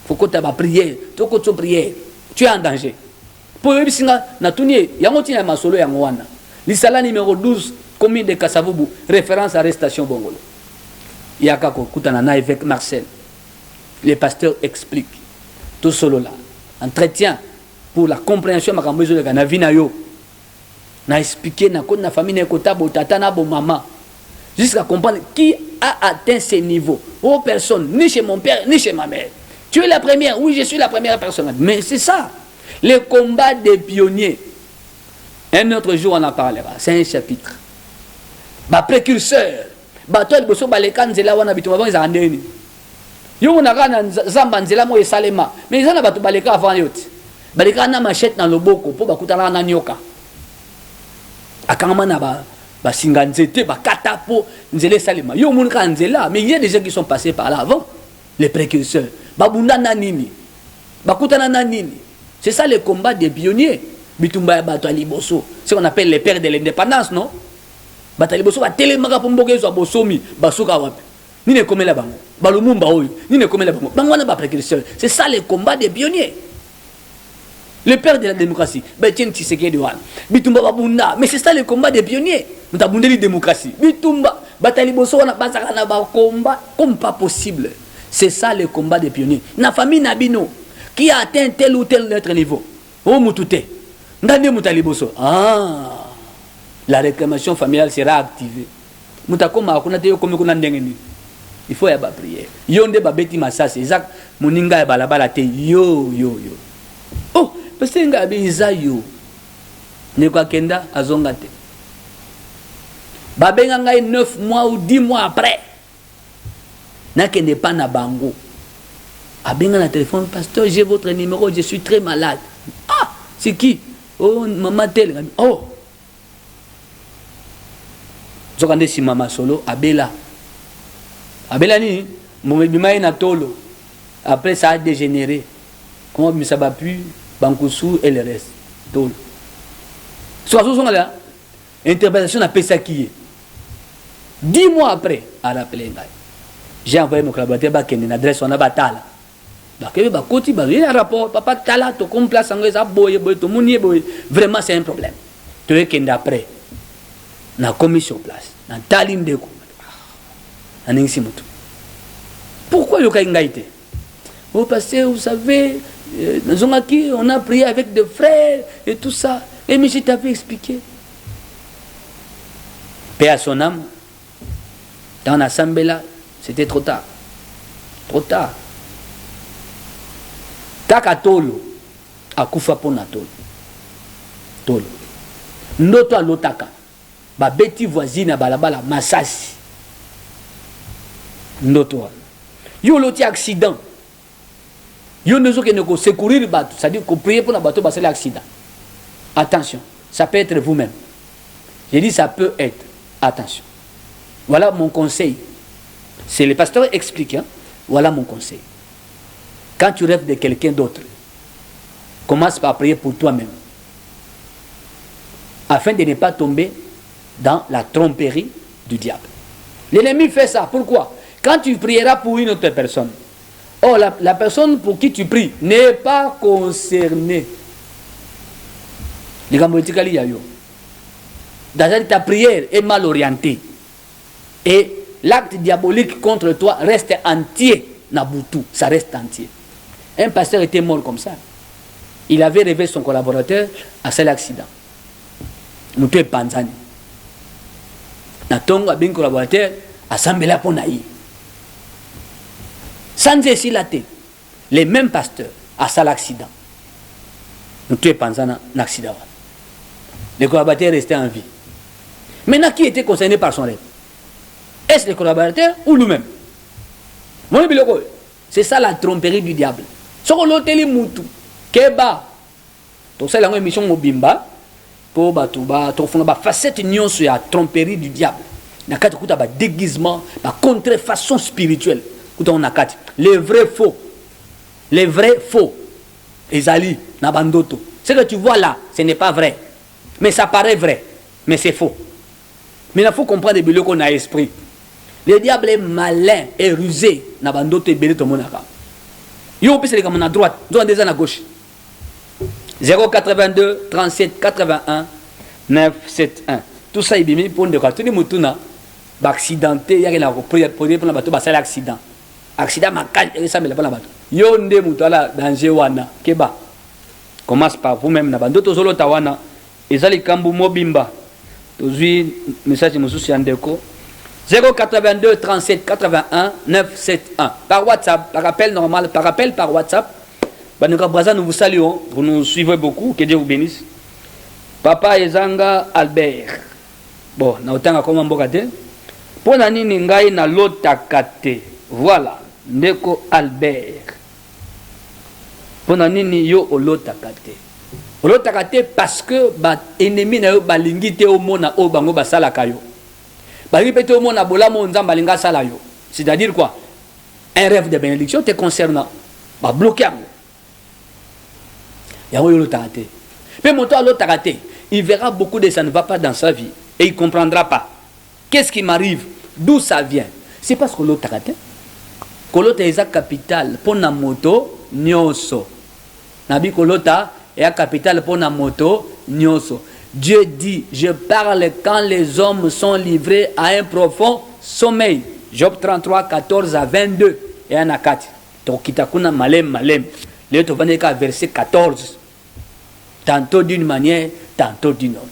Il faut que tu aies prière. Tu es en danger. Pour eux, il y a un masolo ya ngwana. L'isala numéro 12, commune de Kasavubu, référence à arrestation Bongolo. Il y a kako kutanana avec Marcel. Les pasteurs expliquent. Tout solo là. Entretien pour la compréhension de makambo de Ganavina yo. Na expliqué na kona famille na kota bo tata na bo maman jusqu'à comprendre qui a atteint ces niveaux. Oh personne, ni chez mon père ni chez ma mère. Tu es la première, oui je suis la première personne. Mais c'est ça, les combats des pionniers. Un autre jour on en parlera, c'est un chapitre. Ba précurseur, ba toi boso ba lekan zela wana bituma ba za ndeni. Yo mona kana zamba nzela mo esalema. Mais ils en a ba to ba leka avant yoti. Ba leka na machette na loboko po ba kutana na nyoka. Akangama na ba singa nzete ba katapo nzele salema yo mun ka nzela mais il y a des gens qui sont passés par là avant les précurseurs ba bunda na nini ba kutana na nini. C'est ça le combat des pionniers bitumba ba to liboso ce qu'on appelle les pères de l'indépendance non ba to liboso ba telemaka pomboke zo bosomi ba suka wapi ni ne komela bango ba lumumba oyo ni ne komela bango bango na ba précurseurs. C'est ça le combat des pionniers. Le père de la démocratie, Betien Tshisekedi Wan, Bitumba Babunda, mais c'est ça le combat des pionniers. Nous avons la démocratie. Bitumba, Batali Bosso, on a pas un combat comme pas possible. C'est ça le combat des pionniers. La famille Nabino, qui a atteint tel ou tel autre niveau. Oh Moutouté, Ndande Moutali Bosso. Ah, la réclamation familiale sera activée. Moutakoma, on a dit comme on a dit. Il faut y avoir prière. Yonde Babeti Massas, Isaac, Moninga et Balabalate, yo. Oh, parce que nga biza yo ne kwa kenda azonga te babenga ngai 9 mois ou 10 mois après na kende pas na bango abenga na téléphone pasteur j'ai votre numéro je suis très malade. Ah c'est qui? Oh maman tel. Oh zokande si mama solo abela ni mo bimai na tolo après ça a dégénéré. Comment ça va plus Bankoussou et le reste. Tout. Soit là, interprétation n'a pas ça qui est. 10 mois après, à rappeler, j'ai envoyé mon collaborateur à une adresse, on a batala. Il y a un rapport, papa, tala, tu complaces en ça, boy, tout le monde, vraiment, c'est un problème. Tu es qu'un d'après, on a commis sur place, dans ta ligne de combat. Pourquoi le cas été? Oh, parce que vous savez, on a prié avec des frères et tout ça. Et mais je t'avais expliqué. Paix à son âme. Dans l'assemblée là, c'était trop tard. Trop tard. Taka tolo, akufa pona tolo. Tolo. Noto alotaka. Ba beti voisine à balabala, masasi. Noto. Yo loti accident. Yo ne que ne secourir bateau, c'est-à-dire qu'on prie pour la bateau, c'est l'accident. Attention, ça peut être vous-même. J'ai dit ça peut être. Attention. Voilà mon conseil. C'est le pasteur explique. Hein? Voilà mon conseil. Quand tu rêves de quelqu'un d'autre, commence par prier pour toi-même. Afin de ne pas tomber dans la tromperie du diable. L'ennemi fait ça. Pourquoi? Quand tu prieras pour une autre personne, oh, la personne pour qui tu pries n'est pas concernée. Ta prière est mal orientée. Et l'acte diabolique contre toi reste entier. Nabutu, ça reste entier. Un pasteur était mort comme ça. Il avait rêvé son collaborateur à cet accident. Moutou Panzani. Natongo a bien collaborateur à Sambela Ponaï. Sans essayer la tête. Les mêmes pasteurs à cet accident. Moutou Panzani un accident. Le collaborateur restait en vie. Maintenant, qui était concerné par son rêve? Est-ce le collaborateur ou nous-mêmes? C'est ça la tromperie du diable. Ce qu'on a dit, Moutou, Keba, donc c'est la émission Mobimba, pour la facette union sur la tromperie du diable. Il y a un déguisement, une contrefaçon spirituelle. Les vrais faux. Les vrais faux. Ezali, Nabandoto. Ce que tu vois là, ce n'est pas vrai. Mais ça paraît vrai. Mais c'est faux. Mais il faut comprendre que qu'on a esprit. Le diable est malin et rusé. Nabandoto et belé tout le monde. Yo, c'est comme à droite. Droite des à gauche. 082 37 81 971. Tout ça, il est pour tout le monde. Accidenté, il y a la reprise pour la bateau, c'est l'accident. Accident, ma ça me l'a pas la bateau. Yo, nde mutala danger wana. Keba. Commence par vous-même. Nabandoto solo tawana. Et ça, les kambu mobimba. Aujourd'hui, message de Moussou Siandeko. 082 37 81 971. Par WhatsApp, par appel normal, par appel par WhatsApp. Nous vous saluons, vous nous suivez beaucoup, que Dieu vous bénisse. Papa Ezanga Albert. Bon, na otanga koma mbokate. Pona nini ngai na lotakate. Voilà, ndeko Albert. Pona nini yo olotakate. Olotakate parce que ba ennemi na yo balingi te o mona o bango basala kayo. Balingi pete o mona bolamo nzamba linga sala yo. C'est-à-dire quoi? Un rêve de bénédiction te concernant. Ba bloquer. Mais mon tour à il verra beaucoup de ça ne va pas dans sa vie et il ne comprendra pas. Qu'est-ce qui m'arrive? D'où ça vient? C'est parce que l'autre a raté. Que l'autre est la capitale pour la moto, nyoso. Nabi Kolota est la capitale pour la moto, nyoso. Dieu dit, je parle quand les hommes sont livrés à un profond sommeil. Job 33, 14 à 22 et un à 4. Donc, kitakuna malem malem. Le verset 14. Tantôt d'une manière, tantôt d'une autre.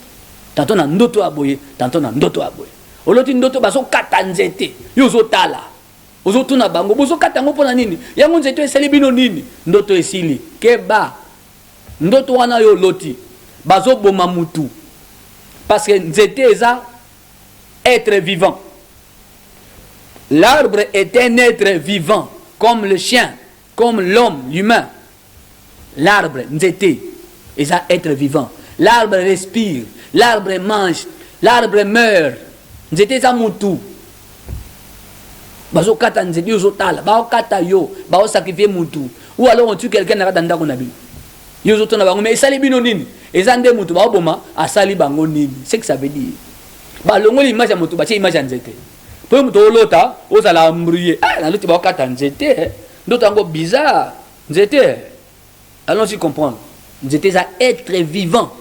Tantôt na ndoto aboye, tantôt na ndoto aboye. Oloti ndoto baso katanzete, yozo tala. Ozo tuna bango, bozo katango pona nini? Yango nzeto eseli bino nini? Ndoto esili. Keba. Ndoto wana yo loti. Bazo boma mutu. Parce que nzete eza être vivant. L'arbre est un être vivant, comme le chien, comme l'homme, l'humain. L'arbre, nzete, est un être vivant. L'arbre respire, l'arbre mange, l'arbre meurt. Nzete za mutu. Bazo kata nzete yo zotala, bao kata yo, bao sacrifier mutu. Ou alors on tue quelqu'un dans la ko na bi. Yo zotona bango mais sali bino nini? Ezande mutu bao boma asali bango nini? C'est que ça veut dire. Ba longo l'image ya mutu, ba tie image ya nzete. Po mutu olota, ozala embrouiller. Ah, na loti bao kata nzete. D'autres encore bizarre. Nzete. Allons-y comprendre. Nous étions à être vivants.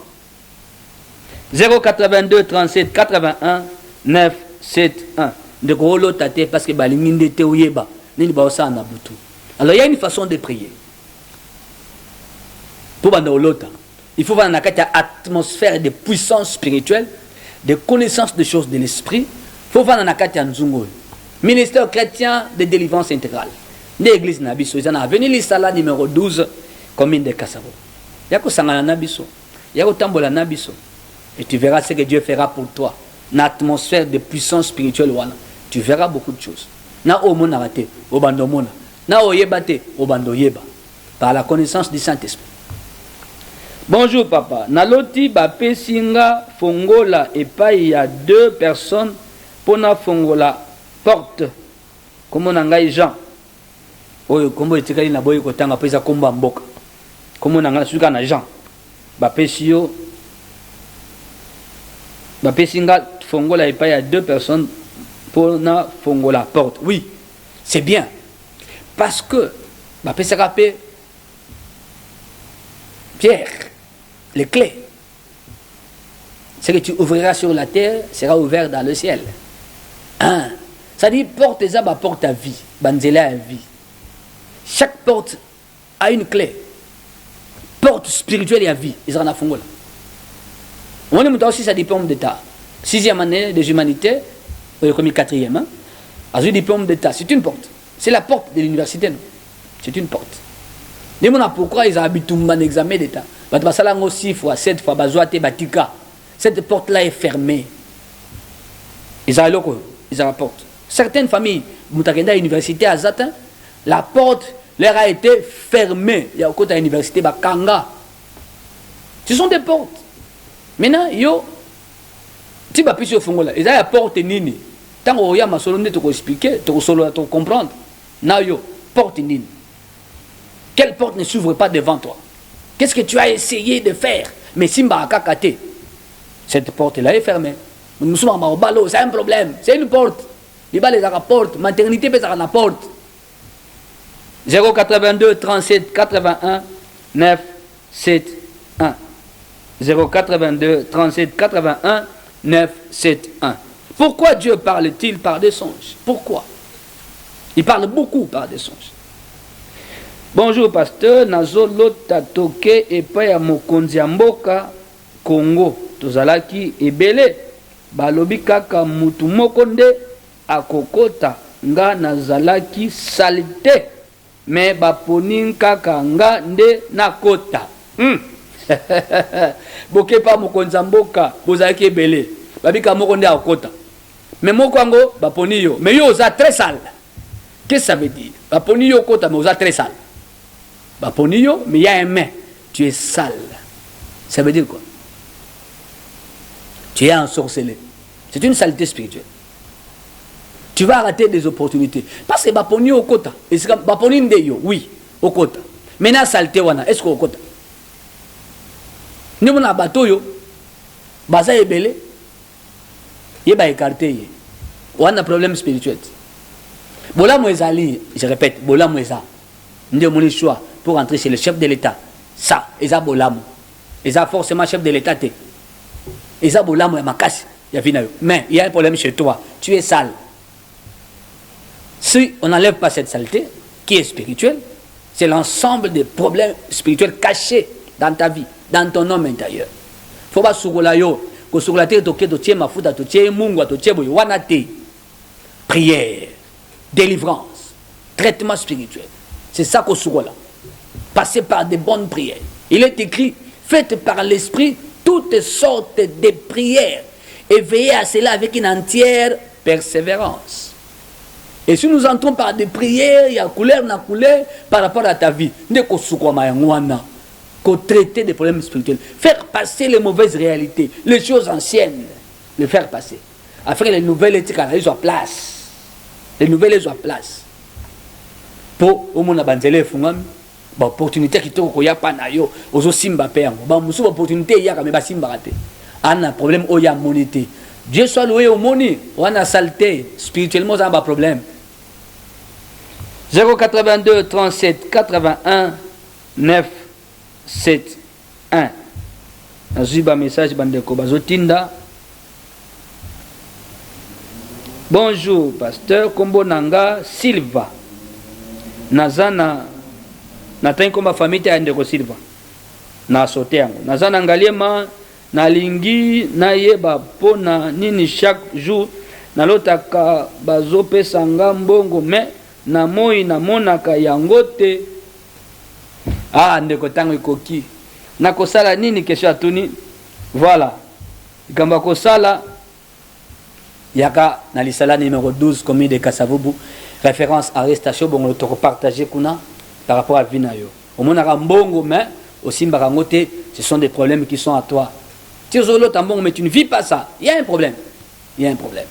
082 37 81 971. De gros tate parce que balinginde te oyeba. Nini ba osa na butu. Alors il y a une façon de prier. Pour banda olota, il faut avoir une atmosphère de puissance spirituelle, de connaissance des choses de l'esprit. Il faut avoir une nzungo. Ministère chrétien de délivrance intégrale. L'église Nabiso, ils en ont venu l'Isala numéro 12, commune de Kassavo. Yako Sangana Nabiso, Yako Tambola Nabiso. Et tu verras ce que Dieu fera pour toi. Une atmosphère de puissance spirituelle, tu verras beaucoup de choses. Na o mona raté, o bando mona. Na o yebate, o bando yeba. Par la connaissance du Saint-Esprit. Bonjour papa. Naloti bape singa fongola et pas il y a 2 personnes pour na fongola porte. Comment nangai Jean. Oyo kombo etikali na boy kotanga pesa komba mboka. Comment nanga suka na Jean. Bape sio. Bape singa fongola et pas il y a 2 personnes pour na fongola porte. Oui, c'est bien. Parce que bape sakape Pierre, les clés. Ce que tu ouvriras sur la terre sera ouvert dans le ciel. Hein? Ça dit, porte ça, porte à vie. Banzela à vie. Chaque porte a une clé. Porte spirituelle et à vie. Ils en ont fongola. On est aussi ça diplôme d'État. 6e année des humanités, comme 4e. Hein? Un diplôme d'État, c'est une porte. C'est la porte de l'université. C'est une porte. Pourquoi ils ont habité un examen d'État? Parce que 6 fois, 7 fois, batika. Cette porte-là est fermée. Ils ont la porte. Certaines familles, à l'université à Zatin, la porte leur a été fermée. Il y a au côté de l'université, Kanga. Ce sont des portes. Maintenant, yo, si tu peux faire ils ont la porte nini. Tant que tu as solo, tu peux expliquer, tu peux comprendre. Na yo, porte nini. Quelle porte ne s'ouvre pas devant toi? Qu'est-ce que tu as essayé de faire? Mais Simba Kakate, cette porte-là est fermée. Nous sommes au ballot, c'est un problème. C'est une porte. Il va les porte. Maternité peut être la porte. 082 37 81 9 7 1. 082 37 81 9 7 1. Pourquoi Dieu parle-t-il par des songes? Pourquoi? Il parle beaucoup par des songes. Bonjour pasteur, nazolo tatoke epa ya mokonzi ya mboka Congo tozalaki ebele balobi kaka mutu moko nde akokota nga nazalaki salite me baponi kaka nga nde nakota. Boke pa mokonzi ya mboka bozalaki ebele babika moko nde akokota me moko yango baponi yo mais yo oza très sale. Qu'est-ce que ça veut dire? Baponi yo kota mais oza très sale. Baponio, mais il y a un main. Tu es sale. Ça veut dire quoi? Tu es ensorcelé. C'est une saleté spirituelle. Tu vas rater des opportunités. Parce que Baponio au kota. Baponio ndeyo, oui, au kota. Maintenant, saleté wana, est-ce qu'au kota? Nous, on a bateau yo. Baza ebele. Yeba écarté. On a un problème spirituel. Bola Mouezali, je répète, Bola Moueza. Nous avons le choix pour entrer chez le chef de l'État. Ça, ils ont bolam. Ils ont forcément chef de l'État. Ils ont bolam et makasi. Mais il y a un problème chez toi. Tu es sale. Si on n'enlève pas cette saleté, qui est spirituelle, c'est l'ensemble des problèmes spirituels cachés dans ta vie, dans ton homme intérieur. Il ne faut pas sourolayo. Que sourolaté, tu tiens ma fouta, tu tiens mungo, tu tiens wanate. Prière, délivrance, traitement spirituel. C'est ça qu'on sourole. Passez par de bonnes prières. Il est écrit, faites par l'esprit toutes sortes de prières et veillez à cela avec une entière persévérance. Et si nous entrons par des prières, il y a couleur par rapport à ta vie. Ne qu'on traiter des problèmes spirituels. Faire passer les mauvaises réalités, les choses anciennes, les faire passer. Afin que les nouvelles éthiques soient place. Les nouvelles soient place. Pour au monde abanzele fungami ba opportunité qui to ko ya pa na yo ozo simba pe yango ba musu opportunité ya ka me ba simba raté ana problème o ya monité. Dieu soit loué au moni on a saleté spirituellement ça ba problème. 082 37 81 9 7 1. Azuba message bandeko bazotinda. Bonjour pasteur Kombo Nanga Silva. Nazana natangi komba famille ya ndeko Silva na sote yango nazana ngaliema nalingi nayeba pona nini chaque jour nalotaka bazopesa nga mbongo me na moi namonaka yango te. Ah, ndeko tango ikoki nakosala nini kesho atuni. Voilà, ikamba kosala yaka na lisala numéro 12 commune de Kasavubu, référence arrestation bongo to partager kuna par rapport à vinayo. Au monaka mbongo mais aussi mbarangote, ce sont des problèmes qui sont à toi. Tizolo tambongo mais tu ne vis pas ça. Il y a un problème. Il y a un problème.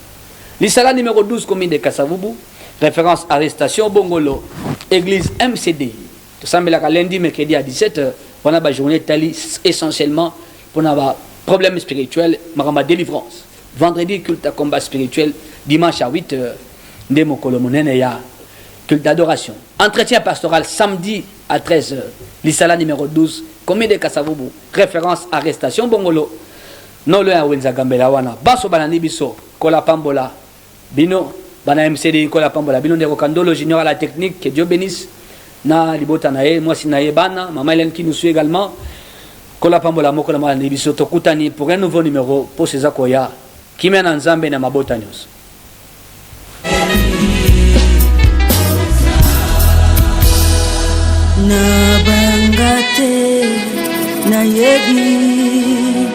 Lisala numéro 12 commune de Kasavubu, référence arrestation bongolo, église MCD. Tout ça mais la lundi mercredi à 17h, on a ba journée tali essentiellement pour avoir problème spirituel, maramba délivrance. Vendredi, culte à combat spirituel. Dimanche à 8h, Ndemo Kolomonene ya culte d'adoration. Entretien pastoral samedi à 13h. L'Isala numéro 12, commune de Kasavubu. Référence arrestation bongolo. Non le Wenza Gambela wana. Baso banani biso. Kola Pambola. Bino. Bana MCD Kola Pambola. Bino de Rokandolo junior à la technique. Que Dieu bénisse. Na libota nae. Moi si nae bana. Maman Hélène qui nous suit également. Kola Pambola Mokola Malani biso. Tokutani pour un nouveau numéro. Pour ces akoya. Kimena Nzambe na mabota nyos. Na bangate na yebi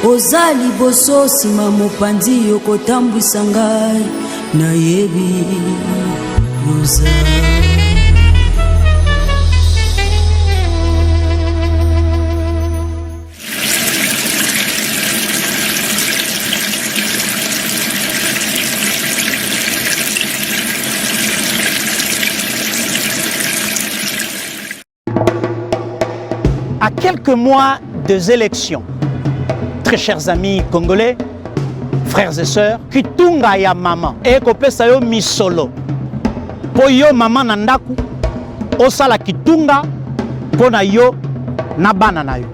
oza liboso sima mopanzi yokotambwisa ngai na yebi oza. À quelques mois des élections, très chers amis congolais, frères et sœurs, kitunga ya mama ekopesa yo misolo po yo mama na ndaku osala kitunga po na yo na bana na yo.